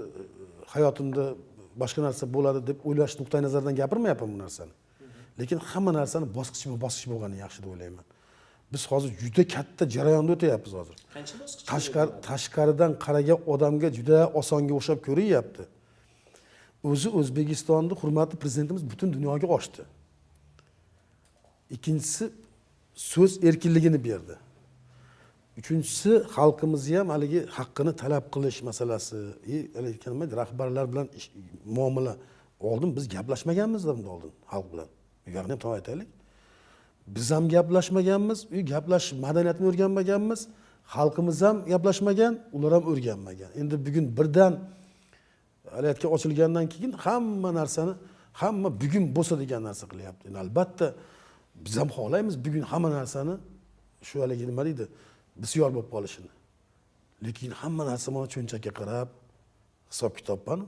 hayotimda boshqa narsa bo'ladi deb o'ylash nuqtai nazaridan gapirmayapman bu narsani. Lekin hamma narsani bosqichma-bosqich bo'lgani yaxshi deb o'ylayman. Biz hozir juda katta jarayonda o'tyapmiz hozir. Qancha bosqich? Tashqaridan qaragan odamga juda osonga o'xshab ko'rinyapti. O'zi O'zbekistonni hurmatli prezidentimiz butun dunyoga ochdi. Ikkinchisi so'z erkinligini berdi. Uchinchisi xalqimizga ham haligi haqqini talab qilish masalasi, rahbarlar bilan muomala. Oldin biz gaplashmaganmiz oldin xalq bilan. Yo'qni ham aytaylik. Biz ham gaplashmaganmiz, gaplash madaniyatini o'rganmaganmiz, xalqimiz ham gaplashmagan, ular ham o'rganmagan. Endi bugun birdan alayatga ochilgandan keyin hamma narsani hamma bugun bo'lsa degan narsa qilyapti. Albatta biz ham xohlaymiz bugun hamma narsani shu haligi nima deydi, bisyor bo'lib qolishini. Lekin hamma narsa mana cho'nchakka qarab hisob kitobdan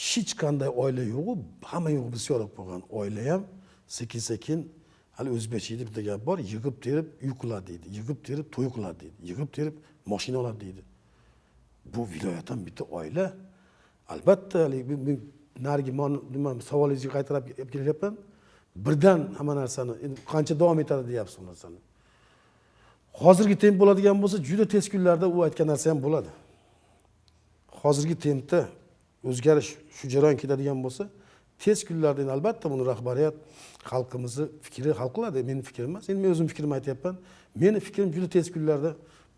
hech qanday oila yo'q, hamma yo'q bisyor bo'lib qolgan. Oila ham sekin-sekin hali o'zbekchada bitta gap bor, yig'ib terib uy qiladi deydi, yig'ib terib to'y qiladi deydi, yig'ib terib mashina oladi deydi. Bu viloyatdan bitta oila. Albatta narigi nima savolingizga qaytarib kelyapman. Birdan hamma narsani endi qancha davom etadi deyapsiz bu narsani. Hozirgi temp bo'ladigan bo'lsa, juda tez kunlarda u aytgan narsa ham bo'ladi. Hozirgi tempda o'zgarish shu jarayon ketadigan bo'lsa, tez kunlarda albatta buni rahbariyat xalqimizni fikri hal qiladi. Meni fikrim emas. Endi men o'zim fikrimni aytyapman. Meni fikrim juda tez kunlarda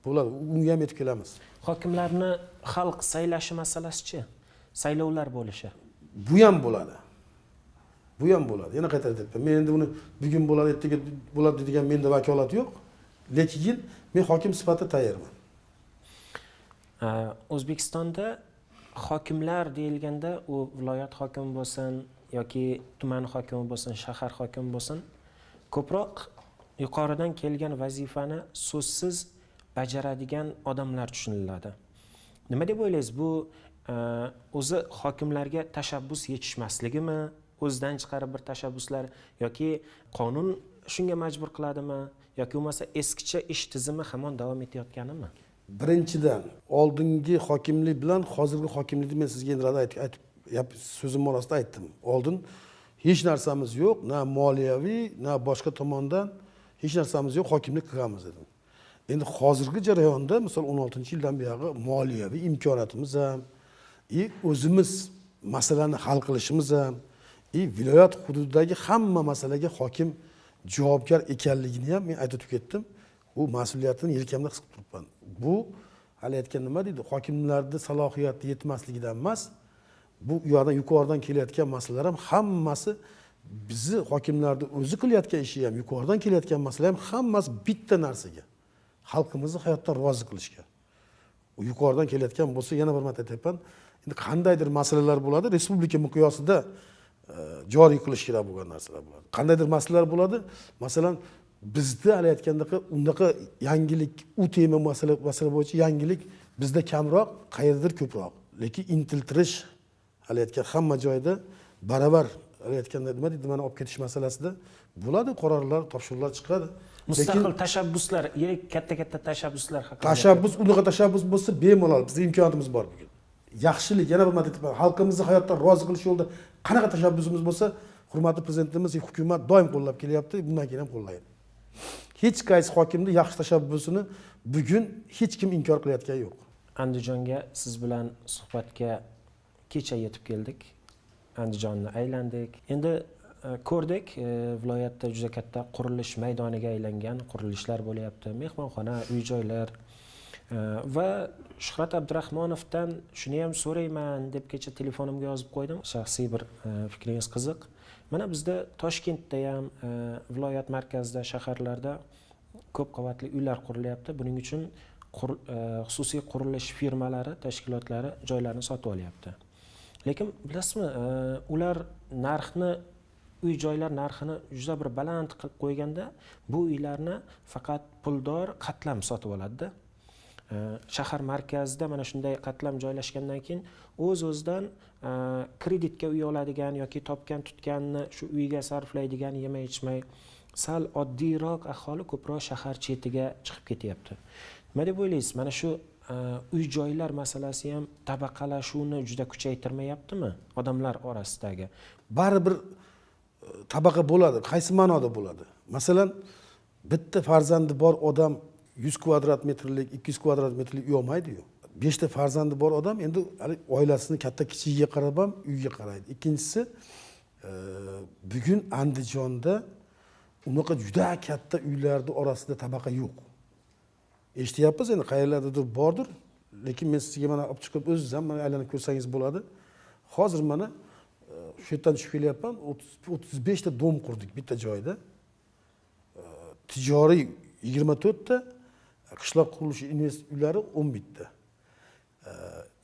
bo'ladi. Unga ham yetib kelamiz. Hokimlarni xalq saylashi masalasi-chi? Saylovlar bo'lishi. Bu ham bo'ladi. Bu ham bo'ladi. Yana qaytaryapman. Men endi uni bugun bo'ladi, ertaga bo'ladi degan menda vakolat yo'q. Lekin men hokim sifatida tayyorman. O'zbekistonda hokimlar deyilganda u viloyat hokimi bo'lsin yoki tuman hokimi bo'lsin, shahar hokimi bo'lsin, ko'proq yuqoridan kelgan vazifani so'zsiz bajaradigan odamlar tushuniladi. Nima deb o'ylaysiz? Bu o'zi hokimlarga tashabbus yetishmasligimi? O'zidan chiqarib bir tashabbuslar yoki qonun shunga majbur qiladimi? Yoki bo'lmasa eskicha ish tizimi hamon davom etayotganimi? Birinchidan, oldingi hokimlik bilan hozirgi hokimlikni men sizga endi aytib so'zim orasida aytdim. Oldin hech narsamiz yo'q, na moliyaviy, na boshqa tomondan hech narsamiz yo'q, hokimlik qilamiz dedim. Endi hozirgi jarayonda, misol 16-yildan buyog'i moliyaviy imkoniyatimiz ham, o'zimiz masalani hal qilishimiz ham, viloyat hududidagi hamma masalaga hokim javobgar ekanligini ham men aytib ketdim. Bu mas'uliyatini yelkamda his qilib turibman. Bu hali aytgan nima deydi? Hokimlarning salohiyati yetmasligidan emas, bu yoqdan yuqoridan kelayotgan masalalar ham hammasi bizni hokimlarning o'zi qilayotgan ishi ham, yuqoridan kelayotgan masalalar ham hammasi bitta narsaga. Xalqimizni hayotdan rozi qilishga. U yuqoridan kelayotgan bo'lsa, yana bir marta aytaman, endi qandaydir masalalar bo'ladi, respublika miqyosida joriy qilish kerak bo'lgan narsalar bo'ladi. Qandaydir masalalar bo'ladi, masalan, bizda hali aytgandek undaqa yangilik, u tema masala bo'yicha yangilik bizda kamroq, qayerdir ko'proq. Lekin intiltirish hali aytgan hamma joyda baravar hali aytganda nima deydi, mana olib ketish masalasida bo'ladi, qarorlar, topshiriqlar chiqadi. Mustaqil tashabbuslar, yirik katta tashabbuslar haqida. Unaqa tashabbus bo'lsa bemalol bizning imkoniyatimiz bor bugun. Yaxshilik, yana bir marta aytaman, xalqimizni hayotdan rozi qilish yo'lida qanaqa tashabbusimiz bo'lsa, hurmatli prezidentimiz, hukumat doim qo'llab kelyapti, bundan keyin ham qo'llaydi. Hech qaysi hokimning yaxshi tashabbusini bugun hech kim inkor qilayotgani yo'q. Andijonga siz bilan suhbatga kecha yetib keldik. Andijonni aylandik. Endi ko'rdik, viloyatda juda katta qurilish maydoniga aylangan qurilishlar bo'lyapti. Mehmonxona, uy-joylar va Shuhrat Abdurahmonovdan shuni ham so'rayman deb kecha telefonimga yozib qo'ydim. Shaxsiy bir fikringiz qiziq. Mana bizda Toshkentda ham, viloyat markazida, shaharlarda ko'p qavatli uylar qurilyapti. Buning uchun xususiy qurilish firmalari, tashkilotlari joylarni sotib olyapti. Lekin bilasizmi, ular uy-joylar narxini juda bir baland qilib qo'yganda, bu uylarni faqat puldor qatlam sotib oladi-da. Shahar markazida mana shunday qatlam joylashgandan keyin o'z-o'zidan kreditga uy oladigan yoki topgan tutganini shu uyga sarflaydigan, yemay ichmay sal oddiyroq aholi ko'proq shahar chetiga chiqib ketyapti. Nima deb o'ylaysiz? Mana shu uy-joylar masalasi ham tabaqalashuvni juda kuchaytirmayaptimi odamlar orasidagi? Baribir tabaqa bo'ladi. Qaysi ma'noda bo'ladi? Masalan, bitta farzandi bor odam 100 kvadrat metrlik, 200 kvadrat metrlik uy olmaydi-yu. 5 ta farzandi bor odam endi oilasini katta kichigiga qarab ham uyga qaraydi. Ikkinchisi, bugun Andijonda unaqa juda katta uylarning orasida tabaqa yo'q. Eshityapmiz, endi qayerlardadir bordir, lekin men sizga mana olib chiqib o'zingiz ham mana aylanib ko'rsangiz bo'ladi. Hozir mana shu yerdan tushib kelyapman, 35 ta dom qurdik bitta joyda. Tijoriy 24 ta, qishloq qurilishi invest uylari 11 ta.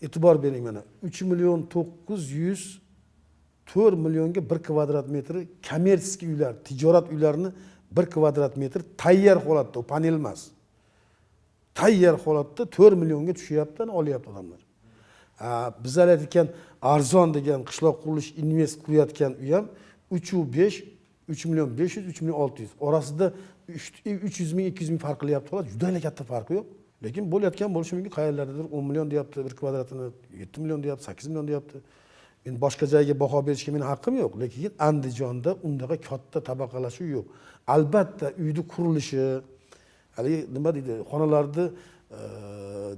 E'tibor bering, mana 3.904 millionga 1 kvadrat metri kommersiya uylar, tijorat uylarini 1 kvadrat metr tayyor holatda, u panel emas. Tayyor holatda 4 millionga tushyapti, olyapti odamlar. Bizlar aytgan arzon degan qishloq qurilish invest qurayotgan uy ham 3.5, 3 million 500, 3 million 600. Orasida 300 ming, 200 ming farq qilyapti, xolos, juda katta farqi yo'q. Lekin bo'layotgan bo'lishi mumkin, qayerlardadir 10 million deyapti, 1 kvadratini 7 million deyapti, 8 million deyapti. Men boshqa joyga baho berishga mening haqqim yo'q, lekin Andijonda undaqa katta tabaqalashuv yo'q. Albatta, uyning qurilishi, hali nima deydi, xonalarning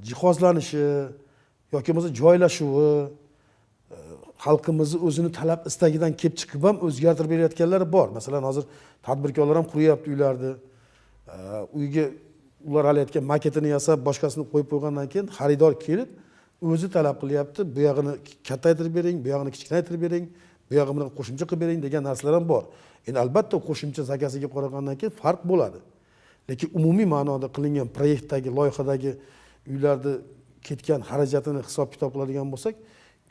jihozlanishi yoki bo'lmasa joylashuvi, xalqimizni o'zini talab istagidan kelib chiqib ham o'zgartirib berayotganlar bor. Masalan, hozir tadbirkorlar ham quryapti uylarni. Uyga ular hali aytgan maketini yasab, boshqasini qo'yib qo'ygandan keyin xaridor kelib, o'zi talab qilyapti. Bu yog'ini kattaytirib bering, bu yog'ini kichkinaytirib bering, bu yog'ini bilan qo'shimcha qilib bering degan narsalar ham bor. Endi albatta qo'shimcha zakasiga qaragandan keyin farq bo'ladi. Lekin umumiy ma'noda qilingan proyektdagi, loyihadagi uylarda ketgan xarajatini hisob-kitob qiladigan bo'lsak,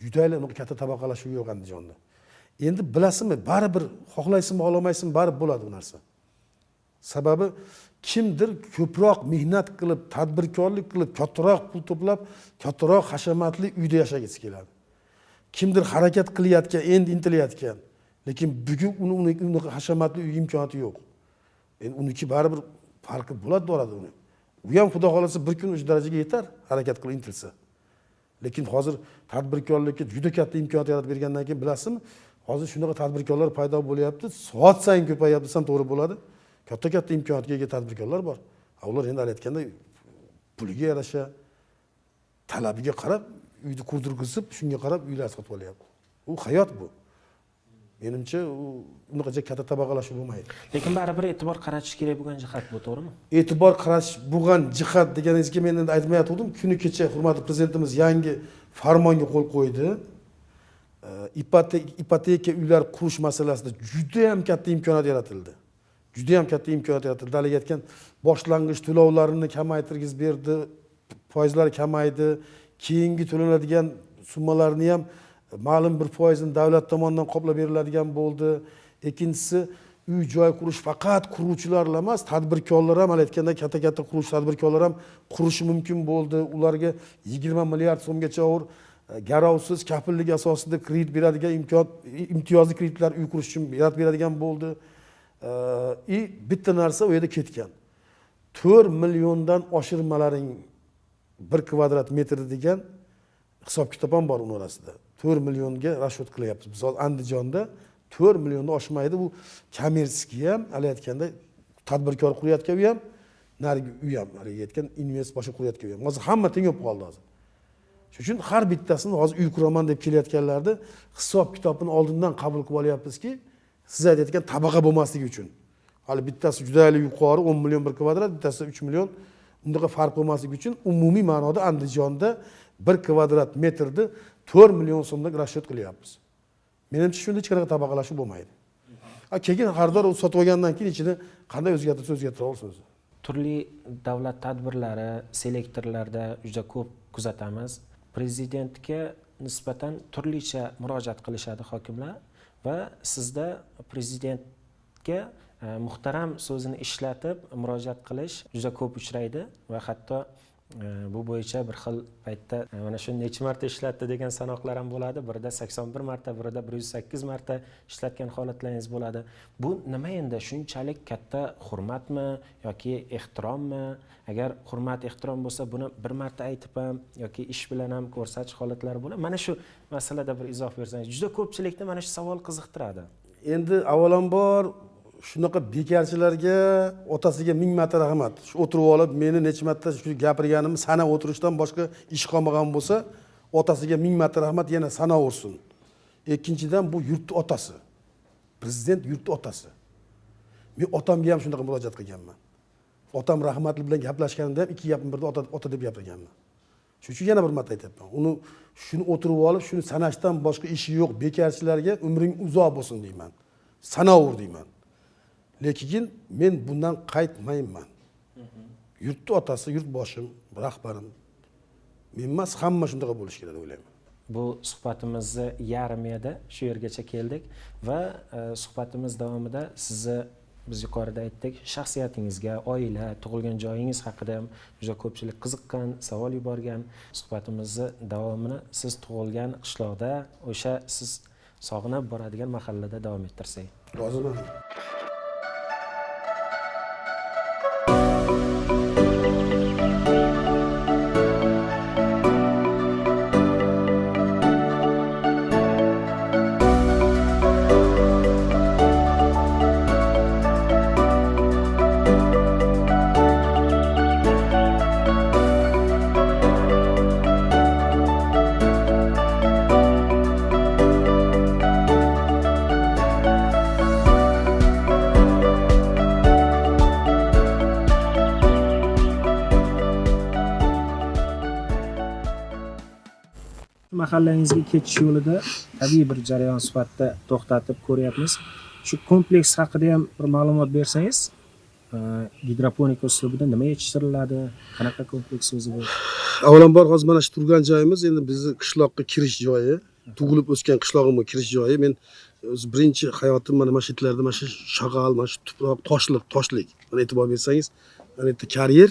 judayla katta tabaqalashuv yo'q Andijonda. Endi bilasizmi, baribir xohlaysizmi, xohlamaysizmi, baribir bo'ladi bu narsa. Sababi kimdir ko'proq mehnat qilib, tadbirkorlik qilib, kattaroq pul to'plab, kattaroq hashamatli uyda yashagisi keladi. Kimdir harakat qilayotgan, endi intilayotgan, lekin bugun uning hashamatli uy imkoniyati yo'q. Endi uniki baribir farqi bo'ladi, boradi uni. U ham xudo xolasa bir kun o'sha darajaga yetar, harakat qilib intilsa. Lekin hozir tadbirkorlikka juda katta imkoniyat yaratib bergandan keyin bilasizmi, hozir shunaqa tadbirkorlar paydo bo'lyapti, soat sayin ko'payapti desam to'g'ri bo'ladi. Katta imkoniyatga ega tadbirkorlar bor. Ular endi aytganda puliga yarasha, talabiga qarab uyni qurdirgizib, shunga qarab uylar sotib olyapti. U hayot bu. Menimcha unaqa katta tabaqalashuv bo'lmaydi. Lekin baribir e'tibor qaratish kerak bo'lgan jihat bu, to'g'rimi? E'tibor qaratish bo'lgan jihat deganingizga men endi aytmayotgandim. Kuni kecha hurmatli prezidentimiz yangi farmonga qo'l qo'ydi. Ipoteka uylar qurish masalasida juda ham katta imkoniyat yaratildi. Juda ham katta imkoniyat yaratildi. Hali aytgan boshlang'ich to'lovlarini kamaytirgizib berdi, foizlar kamaydi, keyingi to'lanadigan summalarni ham ma'lum bir foizini davlat tomonidan qoplab beriladigan bo'ldi. Ikkinchisi, uy-joy qurish faqat quruvchilar emas, tadbirkorlar ham aytganda katta quruvchi tadbirkorlar ham qurishi mumkin bo'ldi. Ularga 20 milliard so'mgacha garovsiz kafillik asosida kredit beradigan imtiyozli kreditlar uy qurish uchun yaratib beradigan bo'ldi. Bitta narsa u yerda ketgan. 4 milliondan oshirmalaring 1 kvadrat metr degan hisob kitob ham bor uning orasida. 4 millionga rashvod qilyapmiz. Misol Andijonda 4 milliondan oshmaydi. Bu kommersiya ham, alayotganda tadbirkor qurayotgan uy ham, narigi uy ham, narigi aytgan invest boshqa qurayotgan uy ham. Hozir hamma teng bo'lib qoldi hozir. Shuning uchun har bittasini hozir uy quraman deb kelayotganlarni hisob kitobini oldindan qabul qilib olyapmizki, siz aytayotgan tabaqa bo'lmasligi uchun. Hali bittasi juda yuqori 10 million 1 kvadrat, bittasi 3 million. Undaqa farq bo'lmasligi uchun umumiy ma'noda Andijonda 1 kvadrat metrni 4 million so'mdan rashvod qilyapmiz. Menimcha shunda hech qanaqa tabaqalashuv bo'lmaydi. Keyin xaridor sotib olgandan keyin ichini qanday o'zgartira olsin o'zi. Turli davlat tadbirlari, selektorlarda juda ko'p kuzatamiz. Prezidentga nisbatan turlicha murojaat qilishadi hokimlar va sizda prezidentga muhtaram so'zini ishlatib murojaat qilish juda ko'p uchraydi va hatto bu bo'yicha bir xil paytda mana shu necha marta ishlatdi degan sanoqlar ham bo'ladi. Birida 81 marta, birida 108 marta ishlatgan holatlaringiz bo'ladi. Bu nima endi? Shunchalik katta hurmatmi yoki ehtirommi? Agar hurmat, ehtirom bo'lsa, buni bir marta aytib ham yoki ish bilan ham ko'rsatish holatlari bo'ladi. Mana shu masalada bir izoh bersangiz. Juda ko'pchilikni mana shu savol qiziqtiradi. Endi avvalambor shunaqa bekarchilarga otasiga 1000 marta rahmat. Shu o'tirib olib, meni necha marta shu gapirganimni sanab o'tirishdan boshqa ish qolmagan bo'lsa, otasiga 1000 marta rahmat yana sanaversin. Ikkinchidan bu yurtning otasi. Prezident yurtning otasi. Men otamga ham shunaqa murojaat qilganman. Otam rahmatli bilan gaplashganimda ham ikki gapni birda ota deb gapirganman. Shuning uchun yana bir marta aytayapman. Uni shuni o'tirib olib, shuni sanashdan boshqa ishi yo'q bekarchilarga umring uzoq bo'lsin deyman. Sanaver deyman. Lekin men bundan qaytmayman. Yurtning otasi, yurtboshim, rahbarim. Men emas, hamma shunday bo'lish kerak deb o'ylayman. Bu suhbatimizni yarim edi, shu yergacha keldik va suhbatimiz davomida sizni biz yuqorida aytdik, shaxsiyatingizga, oila, tug'ilgan joyingiz haqida ham juda ko'pchilik qiziqqan, savol yuborgan. Suhbatimizni davomini siz tug'ilgan qishloqda, o'sha siz sog'inib boradigan mahallada davom ettirsak. Roziman. Mahallangizga ketish yo'lida tabiiy bir jarayon sifatida to'xtatib ko'ryapmiz. Shu kompleks haqida ham bir ma'lumot bersangiz, gidroponika uslubida nima yetishtiriladi, qanaqa kompleks o'zi bu? Avvalambor hozir mana shu turgan joyimiz endi bizning qishloqqa kirish joyi, tug'ilib o'sgan qishlog'imga kirish joyi. Men o'z birinchi hayotim mana shu yerlarda mana shu shag'al, mana shu tuproq, toshlik. Mana e'tibor bersangiz, mana yerda karyer,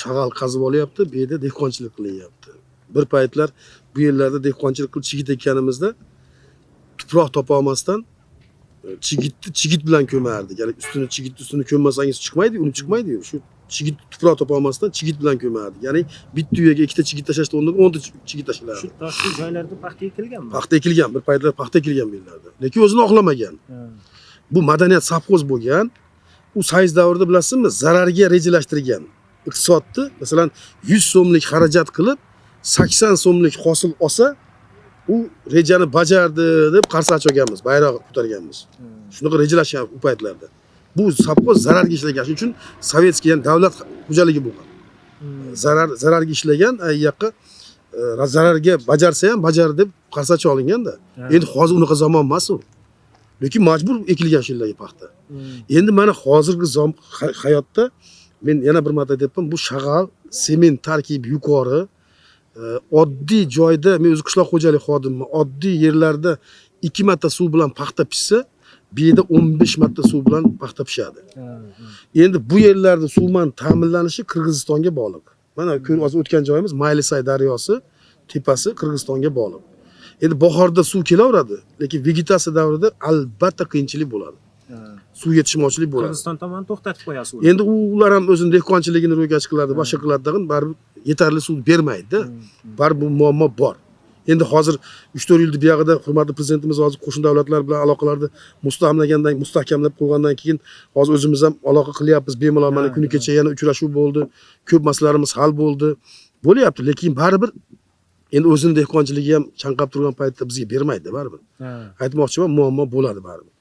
shag'al qazib olyapti, bu yerda dehqonchilik qilyapti. Bir paytlar bu yerlarda dehqonchilik qilib chigit ekkanimizda tuproq topa olmasdan chigit bilan ko'mardik. Ya'ni ustini ko'mmasangiz chiqmaydi, uni chiqmaydi. Shu chigit tuproq topa olmasdan chigit bilan ko'mardik. Ya'ni bitta uyaga ikkita chigit tashlashda o'rniga 10 ta chigit tashladi. Shu toshli joylarda paxta ekilganmi? Paxta ekilgan, bir paytlar paxta ekilgan bu yerlarda. Lekin o'zini oqlamagan. Bu madaniyat safxoz bo'lgan. U sayz davrida bilasizmi, zararga rejalashtirgan. Iqtisodni, masalan, 100 so'mlik xarajat qilib 80 so'mlik hosil olsa, u rejani bajardi deb qarsa ochganmiz, bayroq ko'targanmiz. Shunaqa rejalashgan u paytlarda. Bu safxoz zararga ishlagan. Shuning uchun sovetskiy, ya'ni davlat xo'jaligi bo'lgan. Zararga ishlagan, yoqqa zararga bajarsa ham bajar deb qarsa olinganda. Endi hozir unaqa zamon emas u. Lekin majbur ekilgan shunday paxta. Endi mana hozirgi hayotda men yana bir marta aytayapman, bu shag'al, sement tarkibi yuqori, oddiy joyda, men o'zi qishloq xo'jalik xodimiman, oddiy yerlarda 2 marta suv bilan paxta pishsa, bu yerda 15 marta suv bilan paxta pishadi. Endi bu yerlarda suv bilan ta'minlanishi Qirg'izistonga bog'liq. Mana hozir o'tgan joyimiz Maylisay daryosi tepasi Qirg'izistonga bog'liq. Endi bahorda suv kelaveradi, lekin vegetatsiya davrida albatta qiyinchilik bo'ladi. suv yetishmovchilik bo'ladi. Qirg'iziston tomoni to'xtatib qo'yasiz. Endi ular ham o'zini dehqonchiligini ro'yxatga qiladi, boshqa qiladi degan, baribir yetarli suv bermaydi-da. Baribir bu muammo bor. Endi hozir 3-4 yilda buyog'ida hurmatli prezidentimiz hozir qo'shni davlatlar bilan aloqalarni mustahkamlab qo'ygandan keyin hozir o'zimiz ham aloqa qilyapmiz. Bemalol mana kuni kecha yana uchrashuv bo'ldi. Ko'p masalalarimiz hal bo'ldi. Bo'lyapti, lekin baribir endi o'zini dehqonchiligi ham chanqab turgan paytda bizga bermaydi baribir. Aytmoqchiman, muammo bo'ladi baribir.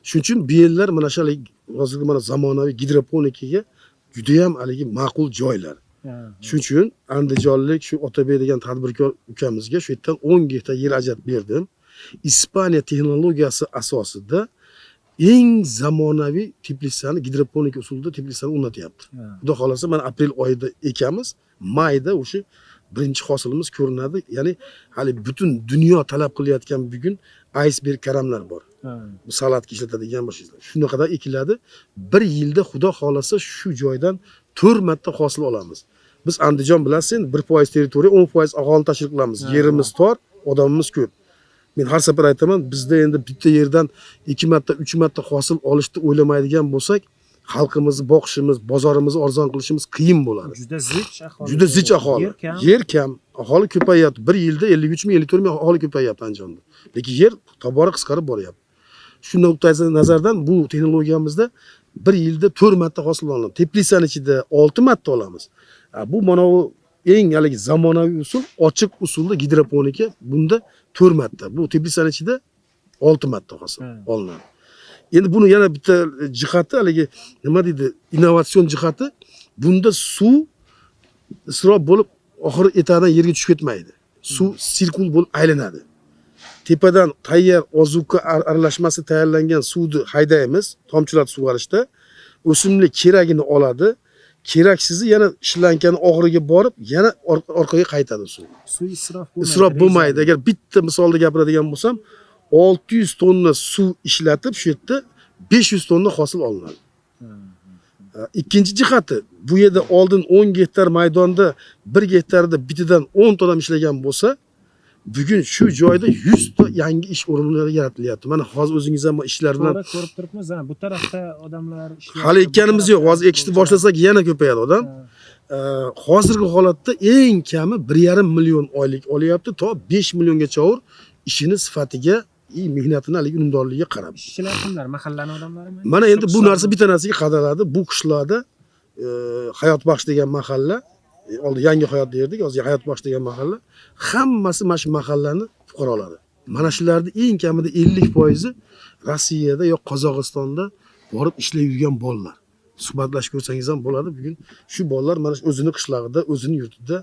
Shuning uchun bu yerlar mana shu hozirgi mana zamonaviy gidroponikaga juda ham haligi ma'qul joylar. Shuning uchun andijonlik shu Otabek degan tadbirkor ukamizga shu yerdan 10 gektar yer ajratib berdim. Ispaniya texnologiyasi asosida eng zamonaviy teplitsani gidroponika usulida teplitsani o'rnatyapti. Xudo xolasa mana aprel oyida ekamiz, mayda o'sha birinchi hosilimiz ko'rinadi. Ya'ni hali butun dunyo talab qilayotgan bugun iceberg karamlar bor. Bu salatga ishlatadigan boshqa. Shunaqada ekiladi. Bir yilda xudo xolasa shu joydan 4 marta hosil olamiz. Biz Andijon bilasiz, 1% territoriya, 10% aholini tashkil qilamiz. Yerimiz tor, odamimiz ko'p. Men har safar aytaman, bizda endi bitta yerdan 2 marta, 3 marta hosil olishni o'ylamaydigan bo'lsak, xalqimizni boqishimiz, bozorimizni arzon qilishimiz qiyin bo'ladi. Juda zich aholi. Yer kam, aholi ko'payyapti. Bir yilda 53 ming, 54 ming aholi ko'payyapti Andijonda. Lekin yer tobora qisqarib boryapti. Shu nuqtai nazardan bu texnologiyamizda bir yilda 4 marta hosil olinadi. Teplitsani ichida 6 marta olamiz. Bu mana bu eng haligi zamonaviy usul, ochiq usulda gidroponika. Bunda 4 marta. Bu teplitsani ichida 6 marta hosil olinadi. Endi buni yana bitta jihati haligi nima deydi, innovatsion jihati, bunda suv isrof bo'lib oxiri etadan yerga tushib ketmaydi. Suv sirkul bo'lib aylanadi. Tepadan tayyor ozuqa aralashmasi tayyorlangan suvni haydaymiz, tomchilatib sug'orishda. O'simlik keragini oladi. Keraksizi yana ishlankani oxiriga borib, yana orqaga qaytadi suv. Suv isrof bo'lmaydi. Agar bitta misolda gapiradigan bo'lsam, 600 tonna suv ishlatib, shu yerda 500 tonna hosil olinadi. Ikkinchi jihati, bu yerda oldin 10 gektar maydonda 1 gektarda bitidan 10 tonna ishlagan bo'lsa, bugun shu joyda 100 ta yangi ish o'rinlari yaratilyapti. Mana hozir o'zingiz ham ishlardan ko'rib turibmiz, bu tarafda odamlar ishlayapti. Hali ekkanimiz yo'q. Hozir ekishni boshlasak yana ko'payadi odam. Hozirgi holatda eng kami 1,5 million oylik olyapti, to 5 milliongacha ishini sifatiga, mehnatini haligi unumdorligiga qarab. Ishchilar kimlar? Mahallani odamlarimi? Mana endi bu narsa bitta narsaga qadaladi. Bu qishloqda Hayot Baxsh degan mahalla, oldin Yangi Hayot derdik, hozir Hayot Baxsh degan mahalla, hammasi mana shu mahallani fuqarolari. Mana shularning eng kamida 50% Rossiyada yoki Qozog'istonda borib ishlayib yurgan bolalar. Suhbatlashib ko'rsangiz ham bo'ladi. Bugun shu bolalar mana shu o'zini qishlog'ida, o'zini yurtida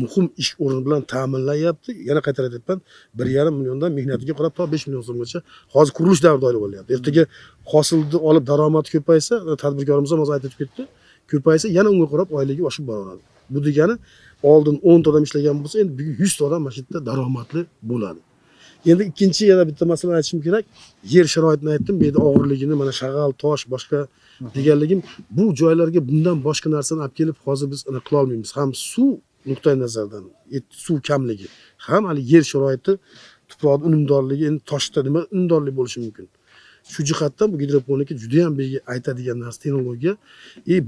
muhim ish o'rni bilan ta'minlayapti. Yana qaytaryapman, 1,5 milliondan mehnatiga qarab to 5 million so'mgacha hozir qurilish davrida oylik olyapti. Ertaga hosilni olib daromad ko'paysa, tadbirkorimiz ham hozir aytib ketdi, ko'paysa yana unga qarab oyligi oshib boraveradi. Bu degani oldin 10 ta odam ishlagan bo'lsa, endi bugun 100 ta odam mana shu yerda daromadli bo'ladi. Endi ikkinchi yana bitta masala aytishim kerak. Yer sharoitini aytdim, bu yerda og'irligini, mana shag'al, tosh, boshqa deganligim, bu joylarga bundan boshqa narsani olib kelib hozir biz uni qila olmaymiz. Ham suv nuqtai nazardan, suv kamligi, ham hali yer sharoiti, tuproq unumdorligi, endi toshda nima unumdorlik bo'lishi mumkin. Shu jihatdan bu gidroponika juda ham bega aytadigan narsa, texnologiya.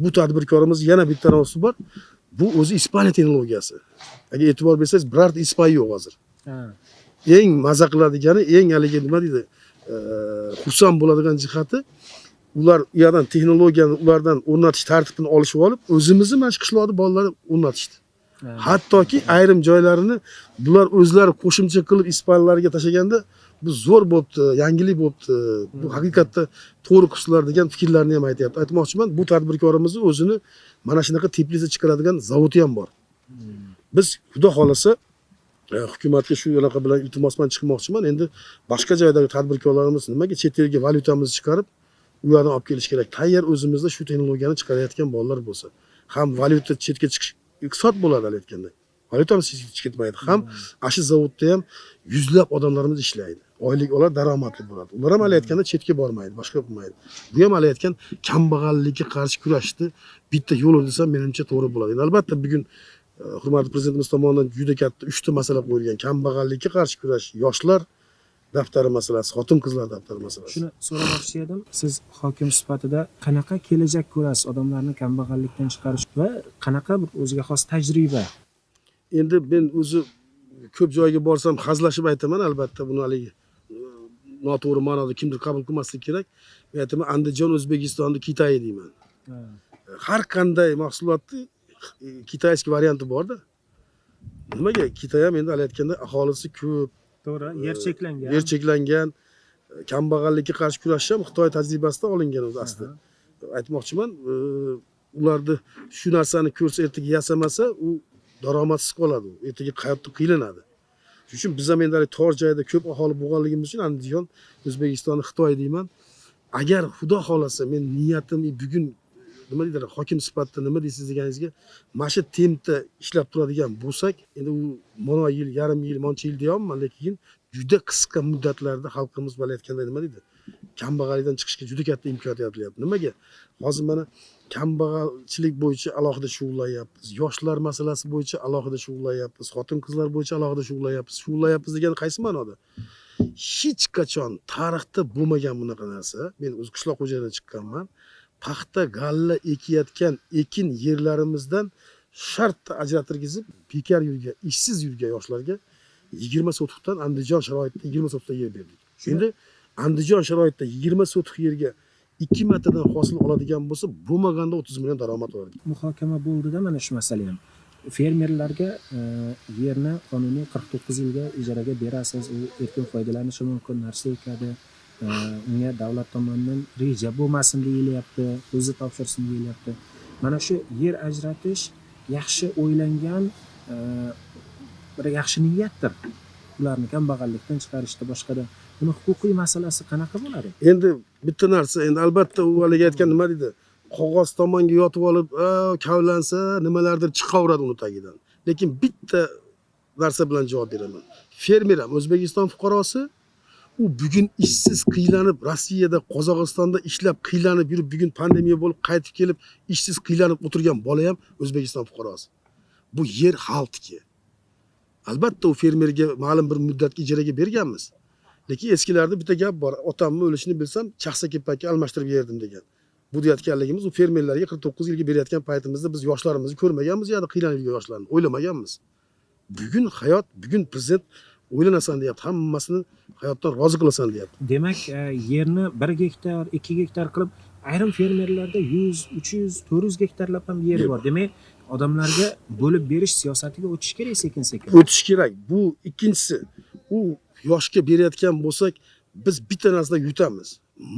Bu tadbirkorimiz yana bitta narsa bor. Bu o'zi Ispaniya texnologiyasi. Agar e'tibor bersangiz, birorta Ispaniya yo'q hozir. Eng maza qiladigani, eng haligi nima deydi, xursand bo'ladigan jihati, ular u yerdan texnologiyani ulardan o'rnatish tartibini olishib olib, o'zimizni mana shu qishloqda bolalar o'rnatishdi. Hattoki ayrim joylarini bular o'zlari qo'shimcha qilib Ispaniyalarga tashaganda, bu zo'r bo'pti, yangilik bo'pti. Bu haqiqatda to'g'ri qilishlar degan fikrlarni ham aytayapti. Aytmoqchiman, bu tadbirkorimizni o'zini mana shunaqa teplitsa chiqaradigan zavodi ham bor. Biz xudo xolasa hukumatga shu aloqa bilan iltimos bilan chiqmoqchiman. Endi boshqa joydagi tadbirkorlarimiz nimaga chet elga valyutamizni chiqarib, u yerdan olib kelish kerak. Tayyor o'zimizda shu texnologiyani chiqarayotgan bolalar bo'lsa, ham valyuta chetga chiqish iqtisod bo'ladi aytganda. Valyutamiz chetga ketmaydi. Ham ashi zavodda ham yuzlab odamlarimiz ishlaydi. Oylik olar, daromadli bo'ladi. Ular ham aytganda chetga bormaydi, boshqa qilmaydi. Bu ham aytgan kambag'allikka qarshi kurashdi bitta yo'l desa menimcha to'g'ri bo'ladi. Albatta bugun hurmatli prezidentimiz tomonidan juda katta 3 ta masala qo'yilgan. Kambag'allikka qarshi kurash, yoshlar daftari masalasi, xotin qizlar daftari masalasi. Shuni so'ramoqchi edim. Siz hokim sifatida qanaqa kelajak ko'rasiz odamlarni kambag'allikdan chiqarish va qanaqa bir o'ziga xos tajriba? Endi men o'zi ko'p joyga borsam hazlashib aytaman, albatta buni haligi noto'g'ri ma'noda kimdir qabul qilmasligi kerak. Men aytaman, Andijon O'zbekistonning Kitayi deyman. Har qanday mahsulotni kitayskiy varianti bor-da. Nimaga? Kitay ham endi aytganda aholisi ko'p, To'g'ri, yer cheklangan. yer cheklangan, kambag'allikka qarshi kurashish ham Xitoy tajribasidan olingan o'zi asli. Aytmoqchiman, ularni shu narsani ko'rsa ertaga yasamasa, u daromadsiz qoladi, ertaga hayotda qiylanadi. Shuning uchun biz ham endi tor joyda ko'p aholi bo'lganligimiz uchun Andijon O'zbekistonni Xitoy deyman. Agar Xudo xolasa men niyatim bugun nima deydilar, hokim sifatida nima deysiz deganingizga, mana shu tempda ishlab turadigan bo'lsak, endi u mana yil, yarim yil, moncha yil deyapman, lekin juda qisqa muddatlarda xalqimiz bo'layotganda nima deydi? Kambag'allikdan chiqishga juda katta imkoniyat yaratyapti. Nimaga? Hozir mana kambag'alchilik bo'yicha alohida shug'ullanyapmiz. Yoshlar masalasi bo'yicha alohida shug'ullanyapmiz. Xotin-qizlar bo'yicha alohida shug'ullanyapmiz. Shug'ullanyapmiz degani qaysi ma'noda? Hech qachon tarixda bo'lmagan bunaqa narsa. Men o'z qishloq xo'jaligidan chiqqanman. Paxta, galla ekayotgan ekin yerlarimizdan shartda ajratirgizib, bekar yurgan, ishsiz yurgan yoshlarga 20 sotiqdan Andijon sharoitida 20 sotiqdan yer berdik. Endi Andijon sharoitida 20 sotiq yerga 2 martadan hosil oladigan bo'lsa, bo'lmaganda 30 million daromad oladi. Muhokama bo'ldida mana shu masala ham. Fermerlarga yerni qonuniy 49 yilga ijaraga berasiz, u erkin foydalanishi mumkin narsa ekadi. Unga davlat tomonidan reja bo'lmasin deyilyapti, o'zi topshirsin deyilyapti. Mana shu yer ajratish yaxshi o'ylangan bir yaxshi niyatdir. Ularni kambag'allikdan chiqarishda boshqada. Buni huquqiy masalasi qanaqa bo'ladi? Endi bitta narsa, endi albatta u haliga aytgan nima deydi? Qog'oz tomonga yotib olib, kavlansa, nimalardir chiqaveradi uni tagidan. Lekin bitta narsa bilan javob beraman. Fermer ham O'zbekiston fuqarosi, u bugun ishsiz qiylanib, Rossiyada, Qozog'istonda ishlab qiylanib yurib, bugun pandemiya bo'lib qaytib kelib, ishsiz qiylanib o'tirgan bola ham O'zbekiston fuqarosi. Bu yer xalqniki. Albatta u fermerga ma'lum bir muddatga ijaraga berganmiz. Lekin eskilarda bitta gap bor. Otamni o'lishini bilsam, chaqsa kepakka almashtirib yerdim degan. Bu deyotganligimiz u fermerlarga 49 yilga berayotgan paytimizda biz yoshlarimizni ko'rmaganmiz, yo'qda qiylanib yurgan yoshlarni o'ylamaganmiz. Bugun hayot, bugun prezident o'ylanasan deyapti, hammasini hayotdan rozi qilasan deyapti. Demak, yerni 1 gektar, 2 gektar qilib, ayrim fermerlarda 100, 300, 400 gektarlab ham yer bor. Demak, odamlarga bo'lib berish siyosatiga o'tish kerak sekin-sekin. O'tish kerak. Bu ikkinchisi. U yoshga berayotgan bo'lsak, biz bitta narsada yutamiz.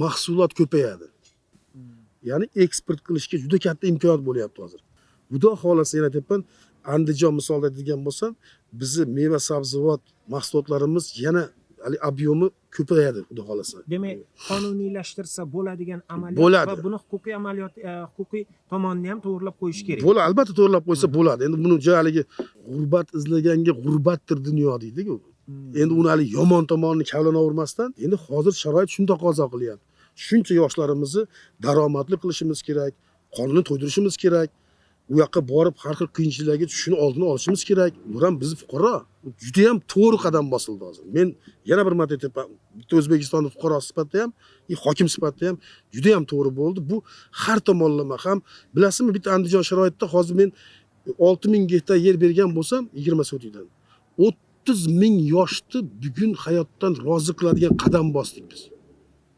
Mahsulot ko'payadi. Ya'ni eksport qilishga juda katta imkoniyat bo'lyapti hozir. Xudo xolasa yana aytayapman, Andijon misolda aytadigan bo'lsam, bizni meva sabzavot mahsulotlarimiz yana obyomi ko'payadi, xudo xolasa. Demak, qonuniylashtirsa bo'ladigan amaliyot bo'ladi. Va buni huquqiy amaliyot, huquqiy tomonni ham to'g'rilab qo'yish kerak. Bo'ladi, albatta to'g'rilab qo'ysa bo'ladi. Endi buni jo'yaligi g'urbat izlaganga g'urbatdir dunyo deydi-ku. Endi uni hali yomon tomonini kavlanavermasdan, endi hozir sharoit shunday taqozo qilyapti. Shuncha yoshlarimizni daromadli qilishimiz kerak, qonunni to'ydirishimiz kerak. U yoqqa borib har xil qiyinchiliklarga tushishni oldini olishimiz kerak. Ular ham bizni fuqaro. Juda ham to'g'ri qadam bosildi hozir. Men yana bir marta aytaman, bitta O'zbekistonning fuqarosi sifatida ham, hokim sifatida ham juda ham to'g'ri bo'ldi. Bu har tomonlama ham, bilasizmi, bitta Andijon sharoitida hozir men 6000 gektar yer bergan bo'lsam 20 sotikdan 30 ming yoshni bugun hayotdan rozi qiladigan qadam bosdik biz.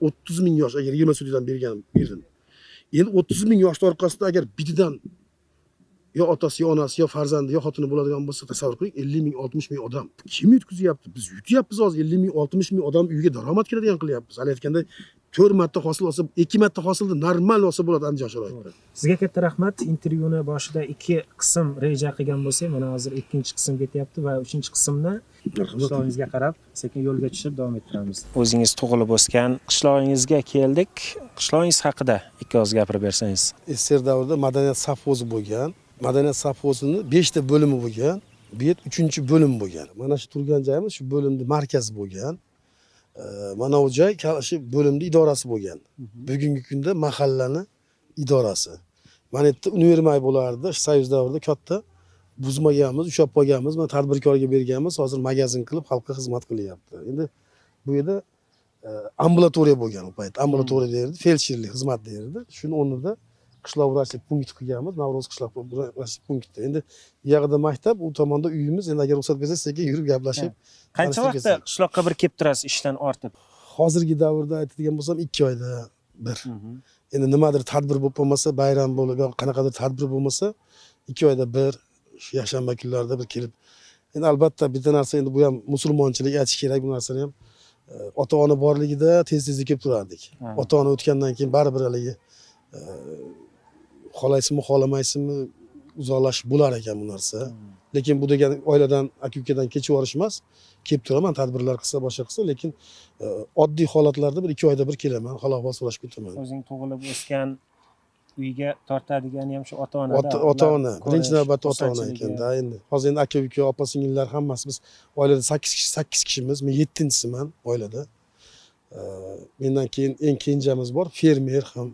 30 ming yosh agar 20 sotikdan berdim. Endi 30 ming yoshlar orqasida agar bitidan yo otasi, yo onasi, yo farzandi, yo xotini bo'ladigan bo'lsa, tasavvur qiling, 50 ming, 60 ming odam. Kim yutkizyapti? Biz yutyapmiz hozir 50 ming, 60 ming odam uyiga daromad keladigan qilyapmiz. Hali aytganda 4 marta hosil olsa, 2 marta hosilda normal olsa bo'ladi Andijon sharoitida. Sizga katta rahmat. Intervyuni boshida 2 qism reja qilgan bo'lsak, mana hozir 2-qism ketyapti va 3-qismni qishlog'ingizga qarab sekin yo'lga tushib davom ettiramiz. O'zingiz tug'ilib o'sgan qishlog'ingizga keldik. Qishlog'ingiz haqida ikki oz gapirib bersangiz. SSR davrida madaniyat safxozi bo'lgan. Madaniyat safxozini 5 ta bo'limi bo'lgan. Bu yer 3-bo'lim bo'lgan. Mana shu turgan joyimiz shu bo'limning markazi bo'lgan. Mana bu joy shu bo'limning idorasi bo'lgan. Bugungi kunda mahallani idorasi. Mana bu yerda univermay bo'lardi. Soyuz davrida katta buzmaganmiz, ushlab qolganmiz, mana tadbirkorga berganmiz, hozir magazin qilib xalqqa xizmat qilyapti. Endi Bu yerda ambulatoriya bo'lgan u payt. Ambulatoriya derdi, feldsherlik xizmat derdi. Shuni o'rnida qishloq vrachlik punkti qilganmiz, Navro'z qishloq vrachlik punkti. Endi bu yoqda maktab, u tomonda uyimiz. Endi agar ruxsat bersangiz, sekin yurib gaplashib. Qancha vaqtda qishloqqa bir kelib turasiz ishdan ortib? Hozirgi davrda aytadigan bo'lsam 2 oyda bir. Endi nimadir tadbir bo'lib bo'lmasa, bayram bo'lib, qanaqadir tadbir bo'lmasa, 2 oyda bir, shu yakshanba kunlarida bir kelib. Endi albatta bitta narsa, endi bu ham musulmonchilik aytish kerak, bu narsani ham ota-ona borligida tez-tez kelib turardik. Ota-ona o'tgandan keyin baribir haligi xohlaysizmi, xohlamaysizmi uzoqlashib bo'lar ekan bu narsa. Lekin bu degani oiladan, aka-ukadan kechib yuborish emas. Kelib turaman, tadbirlar qilsa, boshqa qilsa, lekin oddiy holatlarda bir 2 oyda bir kelaman, hol-ahvol so'rashib ketaman. O'zing tug'ilib o'sgan uyga tortadigani ham shu ota-onada. Ota-ona, birinchi navbatda ota-ona ekanda. Endi hozir endi aka-uka, opa-singillar hammasi biz oilada 8 kishimiz, men 7-chisiman oilada. Mendan keyin eng kenjamiz bor, fermer ham,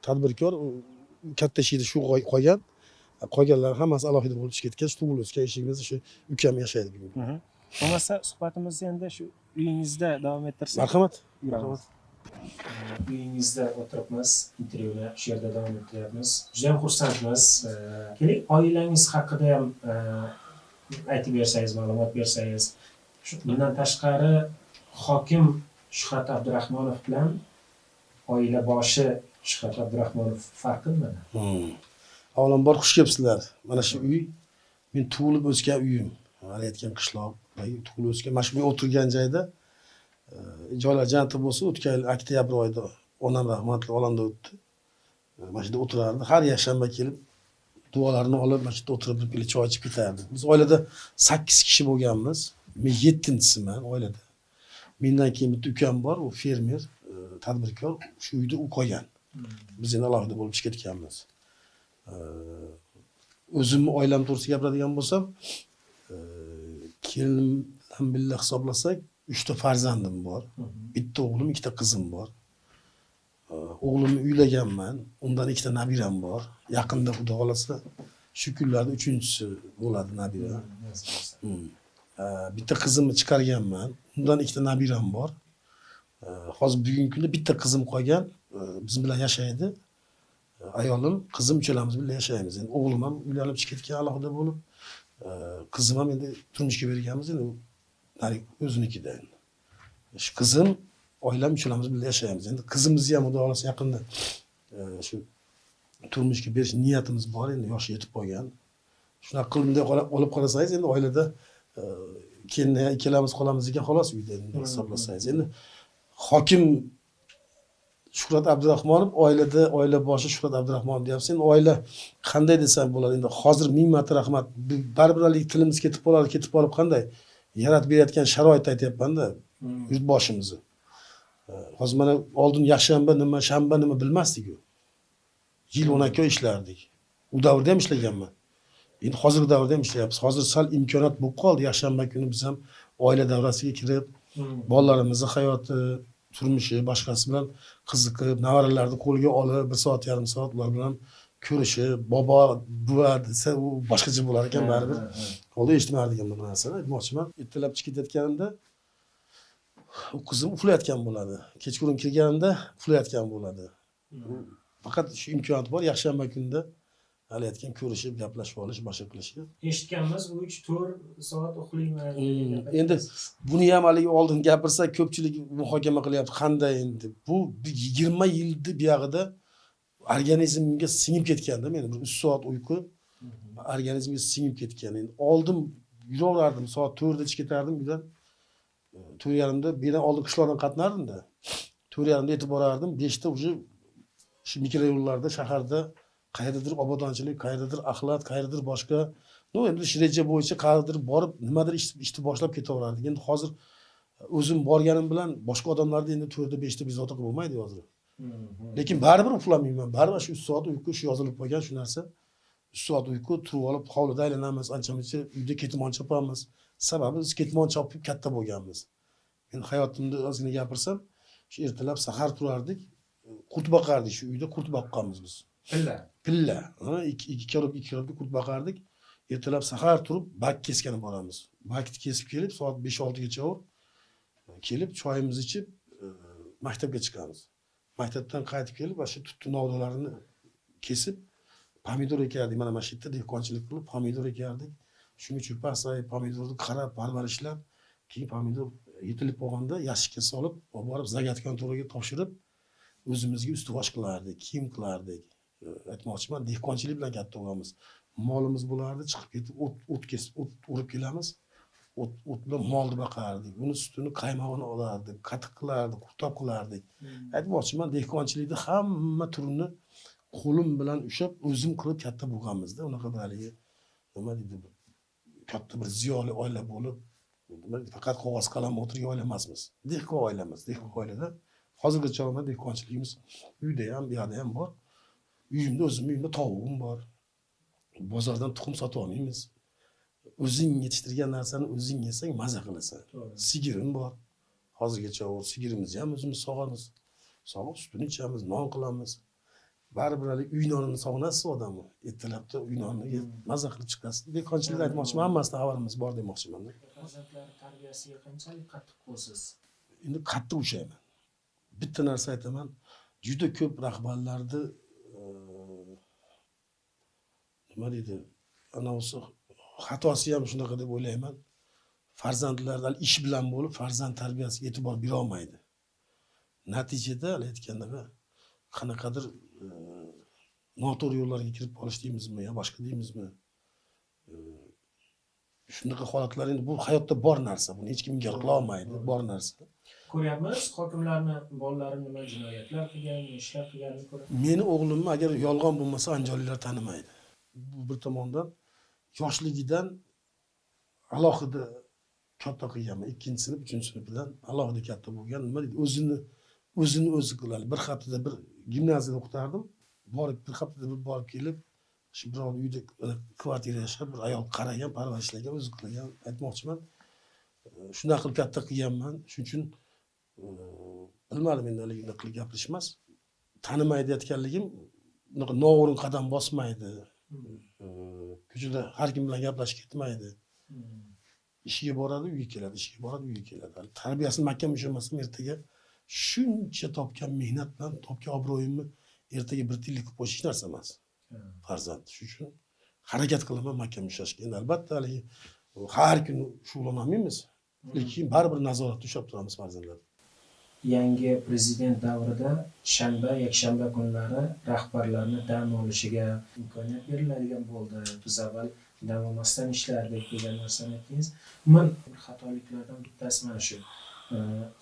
tadbirkor, katta ishida shu qolgan. Qolganlar hammasi alohida bo'lib ketgan, shu tug'ilib o'sgan ishimizda shu ukam yashaydi bugun. Bo'lmasa suhbatimizni endi shu uyingizda davom ettirsak. Marhamat. Marhamat. Uyingizda o'tiribmiz, intervyuni shu yerda davom ettiryapmiz. Juda ham xursandmiz. Keling, oilangiz haqida ham aytib bersangiz, ma'lumot bersangiz. Bundan tashqari hokim Shuhrat Abdurahmonov bilan oila boshi Shuhrat Abdurahmonov farqi nimada? Avvalambor xush kelibsizlar. Mana shu uy men tug'ilib o'sgan uyim. Hali aytgan qishloq, tug'ilib o'sgan. Mana shu o'tirgan joyda joylar jannat bo'lsa, o'tgan yil oktyabr oyida onam rahmatli olamdan o'tdi. Mana shu yerda o'tirardi. Har yakshanba kelib duolarini olib, mana shu yerda o'tirib bir choy ichib ketardi. Biz oilada 8 kishi bo'lganmiz. Men 7-chisiman oilada. Mendan keyin bitta ukam bor, u fermer, tadbirkor, shu uyda u qolgan. Biz endi alohida bo'lib chiqib ketganmiz. O'zimni oilam to'g'risida gapiradigan bo'lsam, kelinimdan billa hisoblasak 3 ta farzandim bor. Bitta o'g'lim, 2 ta qizim bor. O'g'limni uylaganman, undan 2 ta nabiram bor. Yaqinda Xudo xolasa shu kunlarda 3-chisi bo'ladi nabira. Bitta qizimni chiqarganman, undan 2 ta nabiram bor. Hozir bugungi kunda bitta qizim qolgan, biz bilan yashaydi. Ayolim, qizim uchalamiz bilan yashaymiz. Endi o'g'lim ham uylanib chiqib ketgan alohida bo'lib, qizim ham endi turmushga berganmiz, endi o'zinikida endi. Shu qizim, oilam uchalamiz bilan yashaymiz. Endi qizimizni ham Xudo xolasa yaqinda shu turmushga berish niyatimiz bor, endi yoshi yetib qolgan. Shunaqa qilib olib qarasangiz, endi oilada keyin ikkalamiz qolamiz ekan, xolos uyda endi hisoblasangiz. Endi hokim Shuhrat Abdurahmonov, oilada oila boshi Shuhrat Abdurahmonov deyapsiz. Endi oila qanday desam bo'ladi? Endi hozir 1000 marta rahmat. Baribirlik tilimiz ketib qolib qanday yaratib berayotgan sharoit aytyapman-da, yurtboshimizni. Hozir mana oldin yakshanba nima, shanba nima bilmasdik-ku. Yil 12 oy ishlardik. U davrda ham ishlaganman. Endi hozirgi davrda ham ishlayapmiz. Hozir sal imkoniyat bo'lib qoldi. Yakshanba kuni biz ham oila davrasiga kirib, bolalarimizni hayoti, turmushi, boshqasi bilan qiziqib, nevaralarni qo'lga olib, 1 soat, yarim soat ular bilan ko'rishib, bobo, buva desa, u boshqacha bo'lar ekan baribir. Oldin eshitmardim bu narsani. Aytmoqchiman, ertalab chiqib ketayotganimda u qizim uxlayotgan bo'ladi. Kechqurun kirganimda uxlayotgan bo'ladi. Faqat shu imkoniyat bor, yakshanba kunida hali aytgan ko'rishib, gaplashib olish, boshqa qilishga. Eshitganmiz 3-4 soat uxlayman. Endi buni ham hali oldin gapirsak ko'pchilik muhokama qilyapti. Qanday endi? Bu 20 yilni buyog'ida organizmga singib ketganda, men 3 soat uyqu organizmga singib ketgan. Endi oldin yuraverardim, soat 4 da chiqib ketardim uydan. 4:30da bir oldin qishloqdan qatnardim-da. 4:30da yetib borardim, 5 da uje shu mikroyo'llarda shaharda qayerdadir obodonchilik, qayerdadir axlat, qayerdadir boshqa, endi shu reja bo'yicha qayerdadir borib nimadir ishni boshlab ketaverardik. Endi hozir o'zim borganim bilan boshqa odamlarni endi 4da 5da bezovta qilib bo'lmaydi hozir. Lekin baribir uxlamayman. Baribir shu 3 soat uyqu shu yozilib qolgan shu narsa. 3 soat uyqu turib olib hovlida aylanamiz, ancha-muncha uyda ketmon chopamiz. Sababi biz ketmon chopib katta bo'lganmiz. Men hayotimda ozgina gapirsam, shu ertalab sahar turardik, qurt boqardik, shu uyda qurt boqqanmiz biz. Pilla. 2 karobka qurt boqardik. Ertalab sahar turib bak kesganib boramiz. Bakni kesib kelib soat 5-6 gacha kelib choyimizni ichib maktabga chiqamiz. Maktabdan qaytib kelib o'sha tutun novdalarini kesib pomidor ekardik. Mana shu yerda dehqonchilik qilib pomidor ekardik. Shunga cho'pasay pomidorni qarab parvarishlab, keyin pomidor yetilib bo'lganda yashikka solib, olib borib zagat kontoriga topshirib, o'zimizga ust-bosh qilardik, kiyim qilardik. Aytmoqchiman, dehqonchilik bilan katta bo'lganmiz. Molimiz bo'lardi, chiqib ketib o't kesib, o't urib kelamiz. O't bilan molni boqardik. Uni sutini, qaymog'ini olardik, qatiq qilardik, qurtoq qilardik. Aytmoqchiman, dehqonchilikni hamma turini qo'lim bilan ushlab, o'zim qilib katta bo'lganmizda. Unaqa haligi nima deydi, katta bir ziyoli oila bo'lib, faqat qog'oz qalam o'tirgan oila emasmiz. Dehqon oilamiz, dehqon oilada hozirgacha ham dehqonchiligimiz uyda ham, bu yerda ham bor. Uyimda o'zimning uyimda tavug'im bor. Bozordan tuxum sotib olmaymiz. O'zing yetishtirgan narsani o'zing yesang maza qilasan. Sigirim bor. Hozirgacha sigirimizni ham o'zimiz sog'amiz. Sog'ib sutini ichamiz, non qilamiz. Baribir uy nonini sog'inasiz odamni. Ertalabda uy nonini maza qilib chiqasiz. Dehqonchilik aytmoqchiman, hammasidan xabarimiz bor demoqchiman. Farzandlar tarbiyasiga qanchalik qattiq bo'lsiz? Endi qattiq ushlayman. Bitta narsa aytaman, juda ko'p rahbarlarni nima deydi, anavsi xatosi ham shunaqa deb o'ylayman. Farzandlardan ish bilan bo'lib, farzand tarbiyasiga e'tibor bera olmaydi. Natijada aytganda qanaqadir noto'g'ri yo'llarga kirib qolish deymizmi yo boshqa deymizmi? Shunaqa holatlar endi bu hayotda bor narsa. Buni hech kim inkor qila olmaydi, bor narsa. Ko'ryapmiz, hokimlarni bolalari nima jinoyatlar qilgan, ishlar qilganini ko'ryapmiz. Meni o'g'limni agar yolg'on bo'lmasa andijonliklar tanimaydi. Bu bir tomondan yoshligidan alohida katta qilganman. 2-sinf, 3-sinfdan alohida katta bo'lgan. Nima deydi? O'zini o'zi qiladi. Bir haftada bir gimnaziyada o'qitardim. Bir haftada bir borib kelib, shu birov uyda kvartira yashab, bir ayol qaragan, parvarishlagan, o'zi qilgan. Aytmoqchiman, shunday qilib katta qilganman. Shuning uchun bilmadim endi unaqa qilib gapirish emas. Tanimaydi aytganligim, unaqa noo'rin qadam bosmaydi. Ko'chada har kim bilan gaplashib ketmaydi. Ishiga boradi, uyga keladi, ishiga boradi, uyga keladi. Tarbiyasini mahkam ushlamasam ertaga shuncha topgan mehnat bilan topgan obro'yimni ertaga bir tillik qilib qo'yish narsa emas. Farzand. Shuning uchun harakat qilaman mahkam ushlashga. Endi albatta hali har kuni shug'ullanmaymiz. Lekin baribir nazoratda ushlab turamiz farzandlar. Yangi prezident davrida shanba, yakshanba kunlari rahbarlarni dam olishiga imkoniyat beriladigan bo'ldi. Biz avval dam olmasdan ishlardik degan narsani aytdingiz. Umuman xatoliklardan bittasi mana shu.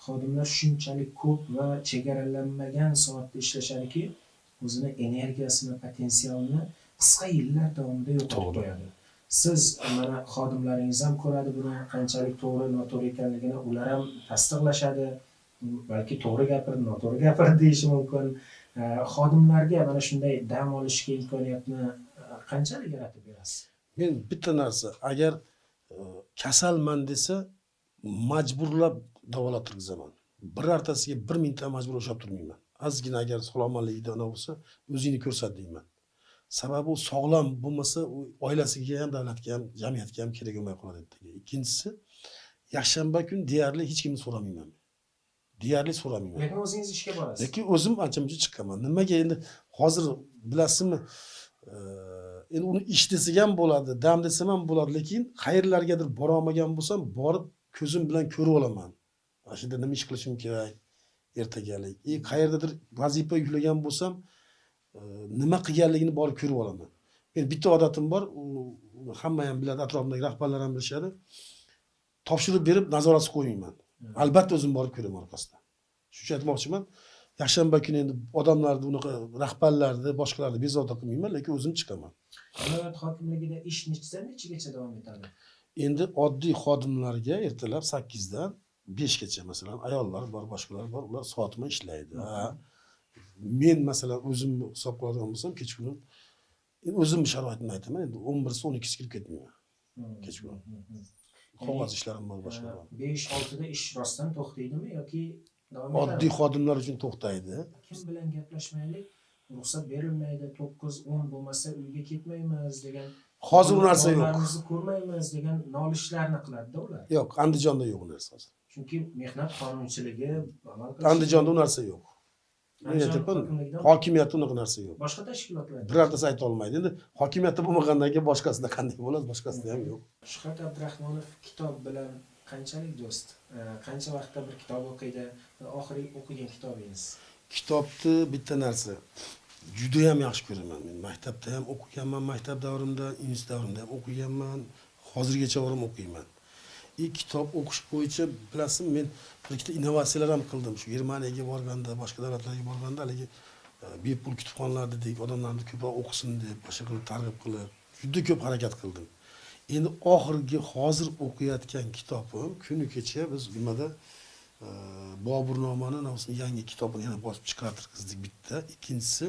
Xodimlar shunchalik ko'p va chegaralanmagan soatda ishlashadiki, o'zini energiyasini, potensialini qisqa yillar davomida yo'qotib qo'yadi. Siz mana xodimlaringiz ham ko'radi buni, qanchalik to'g'ri, noto'g'ri ekanligini, ular ham tasdiqlashadi. Balki to'g'ri gapirdi, noto'g'ri gapirdi deyishi mumkin. Xodimlarga mana shunday dam olishga imkoniyatni qanchalik yaratib berasiz? Men bitta narsa, agar kasalman desa, majburlab davolatirgizaman. Birartasiga 1 mingta majbur ushlab turmayman. Ozgina agar salomatligida ana bo'lsa, o'zingni ko'rsat deyman. Sababi u sog'lom bo'lmasa, u oilasiga ham, davlatga ham, jamiyatga ham kerak bo'lmay qoladi. Ikkinchisi, yakshanba kun deyarli hech kimni so'ramayman. Deyarli so'ramayman. Lekin o'zingiz ishga borasiz. Lekin o'zim ancha-muncha chiqaman. Nimaga endi hozir bilasizmi, endi uni ish desam ham bo'ladi, dam desam ham bo'ladi, lekin qayerlargadir bora olmagan bo'lsam, borib ko'zim bilan ko'rib olaman. Mana shunda nima ish qilishim kerak ertagalik. Qayerdadir vazifa yuklagan bo'lsam, nima qilganligini borib ko'rib olaman. Men bitta odatim bor, hamma ham biladi, atrofimdagi rahbarlar ham bilishadi. Topshirib berib nazoratsiz qo'ymayman. Albatta o'zim borib ko'raman orqasidan. Shuning uchun aytmoqchiman, yakshanba kuni endi odamlarni unaqa rahbarlarni, boshqalarni bezovta qilmayman, lekin o'zim chiqaman. Viloyat hokimligida ish nechagacha davom etadi? Endi oddiy xodimlarga ertalab 8 dan 5 gacha masalan, ayollar bor, boshqalar bor, ular soatma ishlaydi. Men masalan o'zim hisob qiladigan bo'lsam, kechqurun o'zimning sharoitimni aytaman, endi 11 12 kirib ketmayman. Kechqurun. Qog'oz ishlarim bor, boshqa bor. 5-6 da ish rostdan to'xtaydimi yoki davom etadi? Oddiy xodimlar uchun to'xtaydi. Kim bilan gaplashmaylik, ruxsat berilmaydi, 9-10 bo'lmasa uyga ketmaymiz degan. Hozir u narsa yo'q. Ularimizni ko'rmaymiz degan nolishlarni qiladi-da ular. Yo'q, Andijonda yo'q u narsa hozir. Chunki mehnat qonunchiligi amal Andijonda u narsa yo'q. Men Andijon aytyapman, hokimligidan hokimiyatda unaqa narsa yo'q. boshqa tashkilotlar. Birortasi ayta olmaydi. Endi hokimiyatda bo'lmagandan keyin boshqasida qanday bo'ladi, boshqasida ham yo'q. Shuhrat Abdurahmonov kitob bilan qanchalik do'st? Qancha vaqtda bir kitob o'qiydi va oxirgi o'qigan kitobingiz? Kitobni bitta narsa juda ham yaxshi ko'raman. Men maktabda ham o'qiganman, maktab davrimda, institut davrimda ham o'qiganman, hozirgacha ham o'qiyman. Kitob o'qish bo'yicha bilasizmi, men bir ikkita innovatsiyalar ham qildim. Shu Germaniyaga borganda, boshqa davlatlarga borganda haligi bepul kutubxonalar dedik, odamlarni ko'proq o'qisin deb, boshqa qilib targ'ib qilib, juda ko'p harakat qildim. Endi oxirgi hozir o'qiyotgan kitobim kuni kecha biz nimada Boburnamani yangi kitobini yana bosib chiqartirdik bitta. Ikkinchisi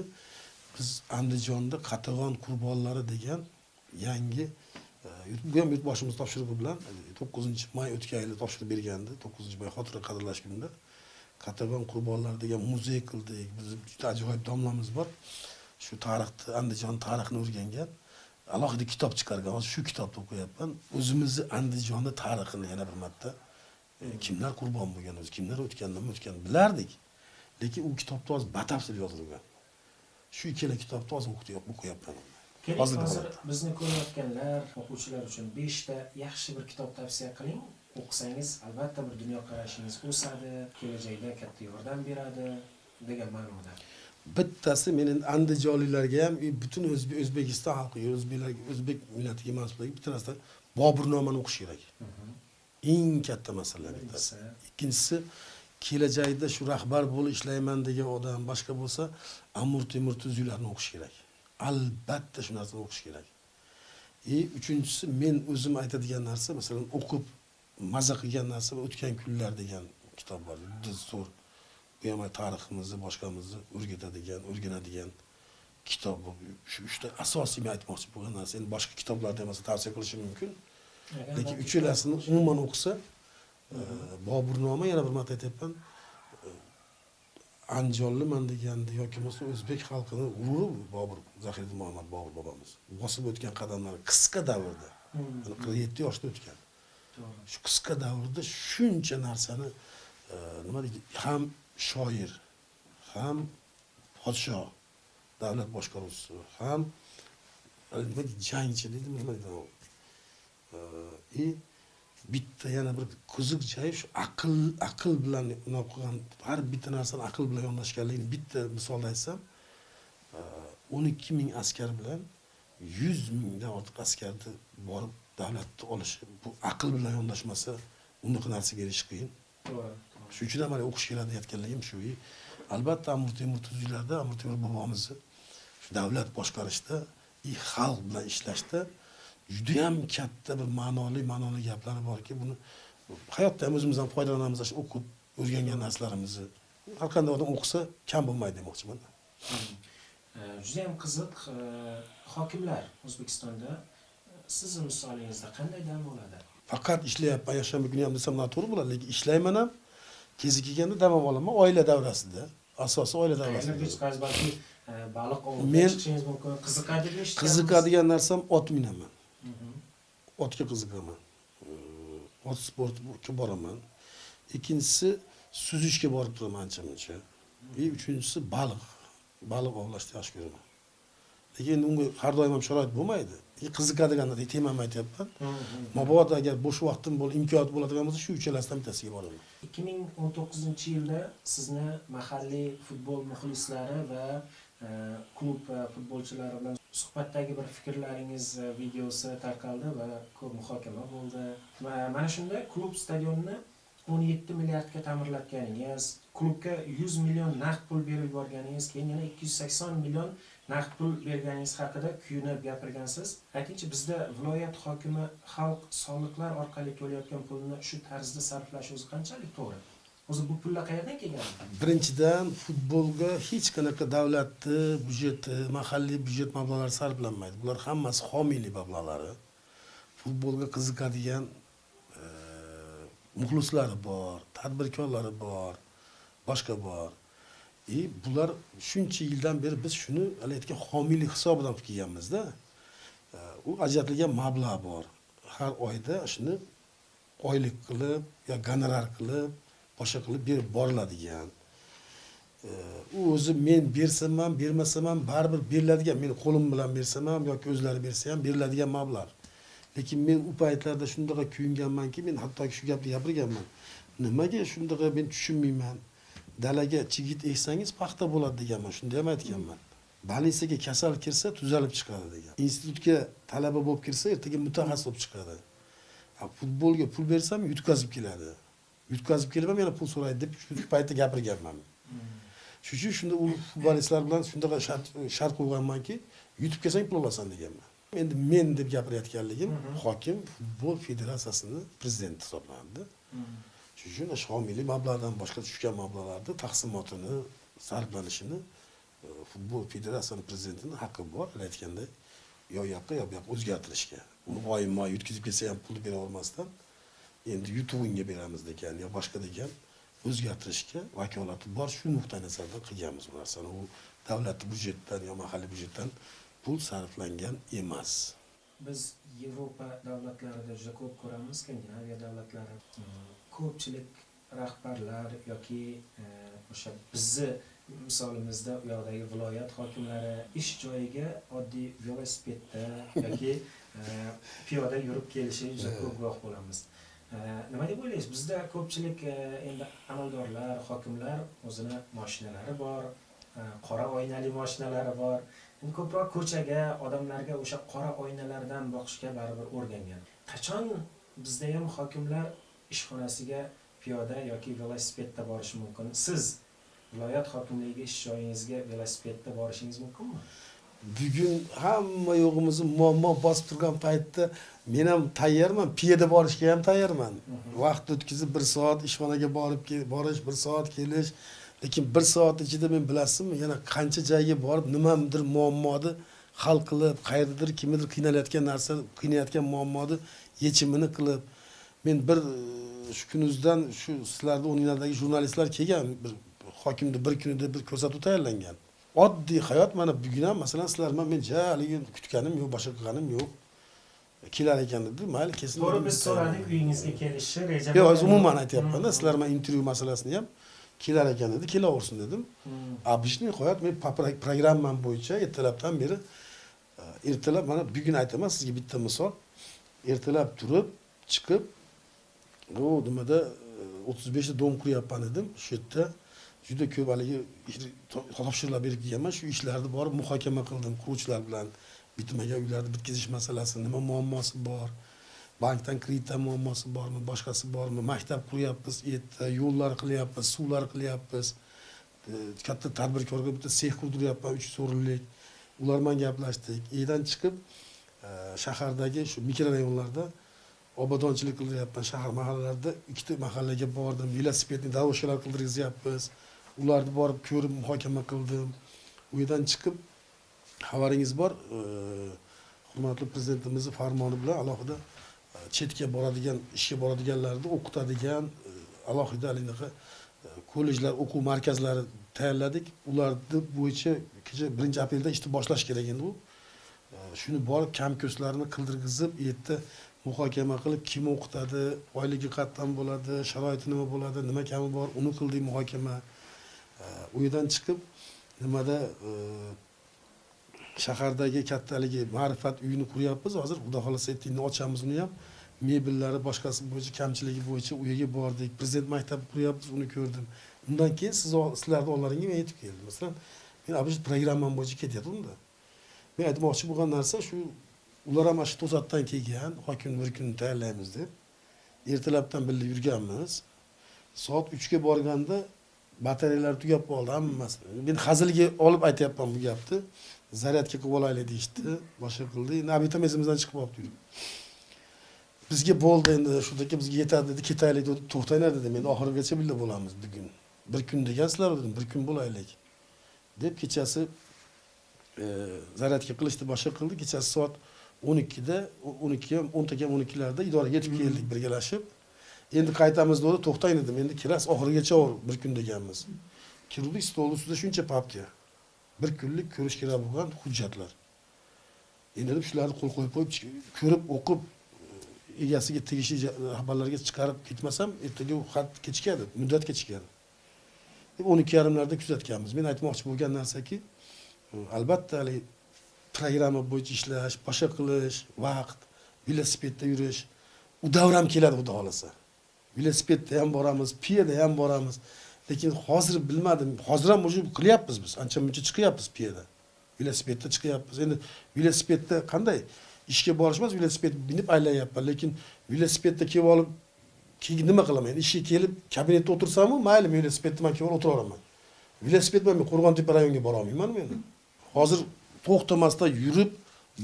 biz Andijonda Qatag'on qurbonlari degan yangi bu ham yurtboshimiz topshirig'i bilan 9-may o'tgan yili topshirib bergandi. 9-may xotira qadrlash kunida Qatag'on qurbonlari degan muzey qildik. Bizim juda ajoyib domlamiz bor. Shu tarixni, Andijon tarixini o'rgangan alohida kitob chiqargan. Hozir shu kitobni o'qiyapman. O'zimizni Andijonning tarixini yana bir marta kimlar qurbon bo'lgan, o'zi kimlar o'tgandan bilardik. Lekin u kitobda hozir batafsil yozilgan. Shu ikkala kitobni hozir o'qiyapman. Hozir bizni ko'rayotganlar, o'quvchilar uchun 5 ta yaxshi bir kitob tavsiya qiling. O'qisangiz albatta bir dunyoqarashingiz o'sadi, kelajakda katta yordam beradi degan ma'noda. Bittasi mening andijonliklarga ham, butun O'zbekiston xalqiga, o'zbek millatiga mansublarga bitta narsa Boburnamani o'qish kerak. Eng katta masala bittasi. Ikkinchisi, kelajakda shu rahbar bo'lib ishlayman degan odam boshqa bo'lsa, Amir Temur tuzuklarni o'qish kerak. Albatta shu narsani o'qish kerak. Uchinchisi, men o'zim aytadigan narsa, masalan, o'qib maza qilgan narsa o'tgan kunlar degan kitob bor. Juda zo'r. Bu ham tariximizni, boshqamizni o'rganadigan kitob bu. Shu uchta asosiy men aytmoqchi bo'lgan narsa. Endi boshqa kitoblarda ham tavsiya qilishim mumkin. Lekin uchalasini umuman o'qisa, Boburnoma yana bir marta aytayapman, Andijonliman deganda yoki bo'lmasa o'zbek xalqining g'ururi Bobur, Zahiriddin Muhammad Bobur bobomiz. Bosib o'tgan qadamlari qisqa davrda, 47 yoshda o'tgan. Shu qisqa davrda shuncha narsani nima deydi, ham shoir, ham podsho, davlat boshqaruvchisi, ham nima deydi, jangchi deydi, nima deydi. Bitta yana bir qiziq joyi shu aql bilan qilgan, har bitta narsani aql bilan yondashganligini bitta misolda aytsam, 12 ming askar bilan 100 mingdan ortiq askarni borib davlatni olishi, bu aql bilan yondashmasa, unaqa narsaga erishish qiyin. Shuning uchun ham mana o'qish kerak deyotganligim shu. Albatta Amir Temur tuzuklarda, Amir Temur bobomizni shu davlat boshqarishda, xalq bilan ishlashda juda ham katta bir ma'noli gaplari borki, buni hayotda ham o'zimiz ham foydalanamiz, shu o'qib o'rgangan narsalarimizni. Har qanday odam o'qisa kam bo'lmaydi demoqchiman. Juda ham qiziq, hokimlar O'zbekistonda sizning misolingizda qanday dam oladi? Faqat ishlayapman, yashanma kuni ham desam noto'g'ri bo'ladi, lekin ishlayman ham, kezi kelganda dam olaman, oila davrasida. Asosi oila davrasida. Balki baliq ovlab chiqishingiz mumkin, qiziqadigan narsam ot minaman. Otga qiziqaman. Ot sportiga boraman. Ikkinchisi suzishga borib turaman ancha-muncha. Uchinchisi baliq ovlashni yaxshi ko'raman. Lekin unga har doim ham sharoit bo'lmaydi. Qiziqadiganlar teman aytyapman. Mabodo agar bo'sh vaqtim imkoniyat bo'ladigan bo'lsa, shu uchalasidan bittasiga boraman. 2019-yilda sizni mahalliy futbol muxlislari va klub futbolchilari bilan suhbatdagi bir fikrlaringiz videosi tarqaldi va ko'p muhokama bo'ldi. Mana shunda klub stadionni 17 milliardga ta'mirlatganingiz, klubga 100 million naqd pul berib yuborganingiz, keyin yana 280 million naqd pul berganingiz haqida kuyunib gapirgansiz. Aytingchi, bizda viloyat hokimi xalq soliqlar orqali to'layotgan pulni shu tarzda sarflash o'zi qanchalik to'g'ri? O'zi bu pullar qayerdan kelgan? Birinchidan, futbolga hech qanaqa davlatni byudjeti, mahalliy byudjet mablag'lari sarflanmaydi. Bular hammasi homiylik mablag'lari. Futbolga qiziqadigan muxlislari bor, tadbirkorlari bor, boshqa bor. Bular shuncha yildan beri biz shuni aytgan homiylik hisobidan kelganmiz-da. U ajratilgan mablag' bor. Har oyda shuni oylik qilib yo gonorar qilib boshqa qilib berib boriladigan. U o'zi men bersam ham, bermasam ham baribir beriladigan, men qo'lim bilan bersam ham yoki o'zlari bersa ham beriladigan mablag'. Lekin men u paytlarda shundaqa kuyinganmanki, men hattoki shu gapni gapirganman. Nimaga shundaqa men tushunmayman. Dalaga chigit eksangiz paxta bo'ladi deganman, shunda ham aytganman. Больницаga kasal kirsa tuzalib chiqadi degan. Institutga talaba bo'lib kirsa ertaga mutaxassis bo'lib chiqadi. Futbolga pul bersam yutkazib keladi. Yutkazib kelib ham yana pul so'raydi deb shu paytda gapirganman. Shuning uchun shunda u futbolistlar bilan shundaqa shart qo'yganmanki, yutib kelsang pul olasan deganman. Endi men deb gapirayotganligim hokim futbol federatsiyasining prezidenti hisoblanadi. Shuning uchun shomiliy mablag'dan boshqa tushgan mablag'larni taqsimotini, sarflanishini futbol federatsiyasining prezidentining haqqi bor, aytganday yo yoqqa o'zgartirishga. Uni oyma yutkazib kelsa ham pul bera olmasdan endi yutug'ingga beramiz degan yo boshqa degan o'zgartirishga vakolati bor. Shu nuqtai nazardan qilganmiz bu narsani. U davlat byudjetidan yo mahalliy byudjetdan pul sarflangan emas. Biz Yevropa davlatlarida juda ko'p ko'ramiz, Skandinaviya davlatlari. Ko'pchilik rahbarlar yoki o'sha bizni misolimizda u yoqdagi viloyat hokimlari ish joyiga oddiy velosipedda yoki piyoda yurib kelishi juda ko'p guvoh bo'lamiz. Nima deb o'ylaysiz? Bizda ko'pchilik endi amaldorlar, hokimlar o'zini mashinalari bor, qora oynali mashinalari bor. Endi ko'proq ko'chaga, odamlarga o'sha qora oynalardan boqishga baribir o'rgangan. Qachon bizda ham hokimlar ishxonasiga piyoda yoki velosipedda borishi mumkin? Siz viloyat hokimligiga ish joyingizga velosipedda borishingiz mumkinmi? Bugun hamma yo'g'imizni muammo bosib turgan paytda men ham tayyorman, piyoda borishga ham tayyorman. Vaqt o'tkazib 1 soat ishxonaga borish, 1 soat kelish. Lekin 1 soat ichida men bilasizmi, yana qancha joyga borib, nimadir muammoni hal qilib, qayerdadir kimdir qiynalayotgan narsa, qiynayotgan muammoni yechimini qilib, men bir shu kuningizdan shu sizlarning o'rninglardagi jurnalistlar kelgan, bir hokimni bir kunida bir ko'rsatuv tayyorlangan. Oddiy hayot mana bugun ham masalan sizlar men haligi kutganim yo'q, boshqa qilganim yo'q. Kelar ekan dedi, mayli kesin. To'g'ri, biz so'radik uyingizga kelishni reja. Yo'q, umuman aytyapman-da, sizlar men intervyu masalasini ham kelar ekan dedi, kelaversin dedim. Обычный hayot men programmam bo'yicha ertalabdan beri ertalab mana bugun aytaman sizga bitta misol. Ertalab turib, chiqib, bu nimada 35 ta dom quryapman dedim. Shu yerda juda ko'p haligi topshiriqlar berib kelganman. Shu ishlarni borib muhokama qildim quruvchilar bilan. Bitmagan uylarni bitkazish masalasi, nima muammosi bor? Bankdan kreditdan muammosi bormi, boshqasi bormi? Maktab quryapmiz, yo'llar qilyapmiz, suvlar qilyapmiz. Katta tadbirkorga bitta sex qurdiryapman 300 o'rinlik. Ular bilan gaplashdik. Uydan chiqib shahardagi shu mikrorayonlarda obodonchilik qilyapman. Shahar mahallalarida 2 ta mahallaga bordim. Velosipedni davoshkalar qildiryapmiz. Ularni borib ko'rib muhokama qildim. Uydan chiqib xabaringiz bor, hurmatli prezidentimizning farmoni bilan alohida chetga boradigan, ishga boradiganlarni o'qitadigan alohida anaqa kollejlar, o'quv markazlari tayyorladik. Ularni bo'yicha kecha 1-aprelda ishni boshlash kerak endi u. Shuni borib kam-ko'slarni qildirgizib, yerda muhokama qilib, kim o'qitadi, oyligi qatdan bo'ladi, sharoiti nima bo'ladi, nima kami bor, uni qildik muhokama. U yerdan chiqib nimada shahardagi kattaligi ma'rifat uyini quryapmiz. Hozir xudo xolasa ertaga ochamiz uni ham. Mebellari boshqasi bo'yicha kamchiligi bo'yicha u yerga bordik. Prezident maktabi quryapmiz, uni ko'rdim. Undan keyin sizlarning onlaringga men yetib keldim. Masalan, men abjid programmam bo'yicha ketyapman-da. Men aytmoqchi bo'lgan narsa shu, ular ham shu to'satdan kelgan, hokim bir kun tayyorlaymiz deb. Ertalabdan birga yurganmiz. Soat 3 ga borganda batareyalar tugab qoldi hammasi. Men hazilga olib aytayapman bu gapni. Zaryadga qilib olaylik deyishdi, boshqa qildi. Endi abitamizimizdan chiqib olibdi. Bizga bo'ldi endi, shundaki bizga yetadi dedi, ketaylik dedi, to'xtanglar dedim. Endi oxirigacha birga bo'lamiz bugun. Bir kun degansizlar dedim, bir kun bo'laylik. Deb kechasi zaryadga qilishdi, boshqa qildi. Kechasi soat 12da, 10:12larda idoraga yetib keldik birgalashib. Endi qaytamiz dedi, to'xtang dedim. Endi kirasiz oxirigacha bir kun deganmiz. Kirdik, stol ustida shuncha papka. Bir kunlik ko'rish kerak bo'lgan hujjatlar. Endi shularni qo'l qo'yib ko'rib o'qib egasiga tegishli rahbarlarga chiqarib ketmasam, ertaga u xat kechikadi, muddat kechikadi. Deb 12:30larda kuzatganmiz. Men aytmoqchi bo'lgan narsaki, albatta hali programma bo'yicha ishlash, boshqa qilish, vaqt, velosipedda yurish, u davr ham keladi, xudo xolasa. Velosipedda ham boramiz, piyada ham boramiz. Lekin hozir bilmadim, hozir ham o'sha qilyapmiz biz, ancha-muncha chiqyapmiz piyada. Velosipedda chiqyapmiz. Endi velosipedda qanday ishga borish emas, velosiped binib aylanyapman, lekin velosipedda kelib olib keyin nima qilaman? Endi ishga kelib kabinetda o'tirsam-ku, mayli, velosipedda men kelib o'tira olaman. Velosiped bilan men Qo'rg'ontepa rayoniga bora olmayman men. Hozir to'xtamasdan yurib,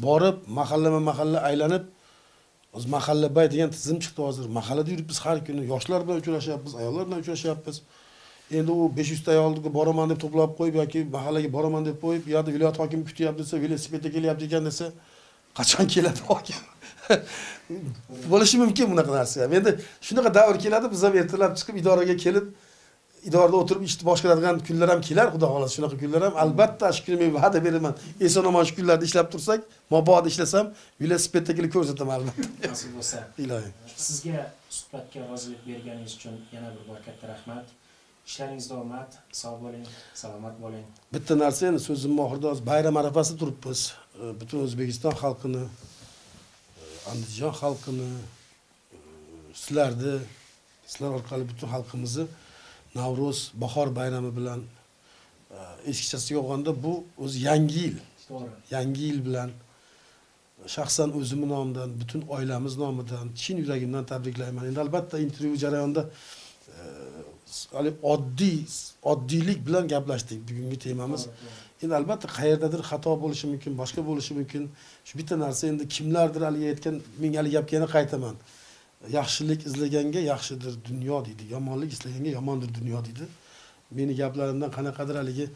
borib, mahalla aylanib, o'z mahalla bay degan tizim chiqdi hozir. Mahallada yuribmiz har kuni, yoshlar bilan uchrashyapmiz, ayollar bilan uchrashyapmiz. Endi u 500 ta ayolga boraman deb to'plab qo'yib yoki mahallaga boraman deb qo'yib, yo'da viloyat hokimi kutyapti desa, velosipedda kelyapti ekan desa, qachon keladi hokim? Bo'lishi mumkin bunaqa narsa. Endi shunaqa davr keladi, biz ham ertalab chiqib idoraga kelib, idorada o'tirib ishni boshqaradigan kunlar ham kelar, xudo xolasa. Shunaqa kunlar ham albatta shu kuni men va'da beraman. Eson-omon shu kunlarda ishlab tursak, mabodo ishlasam, velosipedda kelib ko'rsataman albatta. Nasib bo'lsa. Ilohim. Sizga suhbatga rozilik berganingiz uchun yana bir bor katta rahmat. Ishlaringizda omad, sog' bo'ling, salomat bo'ling. Bitta narsa endi so'zim oxirida bayram arafasida turibmiz. Butun O'zbekiston xalqini, Andijon xalqini, sizlar orqali butun xalqimizni Navro'z, bahor bayrami bilan eskichasiga olganda bu o'zi yangi yil. To'g'ri. Yangi yil bilan shaxsan o'zim nomidan, butun oilamiz nomidan chin yuragimdan tabriklayman. Endi albatta intervyu jarayonida oddiylik bilan gaplashdik bugungi temamiz. Endi albatta qayerdadir xato bo'lishi mumkin, boshqa bo'lishi mumkin. Shu bitta narsa endi kimlardir hali aytgan, men hali gapga yana qaytaman. Yaxshilik izlaganga yaxshidir dunyo deydi, yomonlik izlaganga yomondir dunyo deydi. Meni gaplarimdan qanaqadir haligi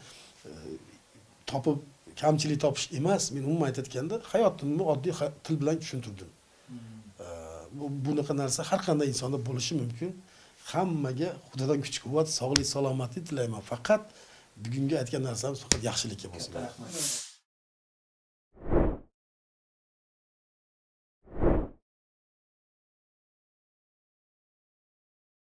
topib kamchilik topish emas, men umuman aytayotganda hayotimni oddiy til bilan tushuntirdim. Bunaqa narsa har qanday insonda bo'lishi mumkin. Hammaga Xudodan kuch-quvvat, sog'lik, salomatlik tilayman. Faqat bugungi aytgan narsamiz faqat yaxshilikka bo'lsin. Rahmat.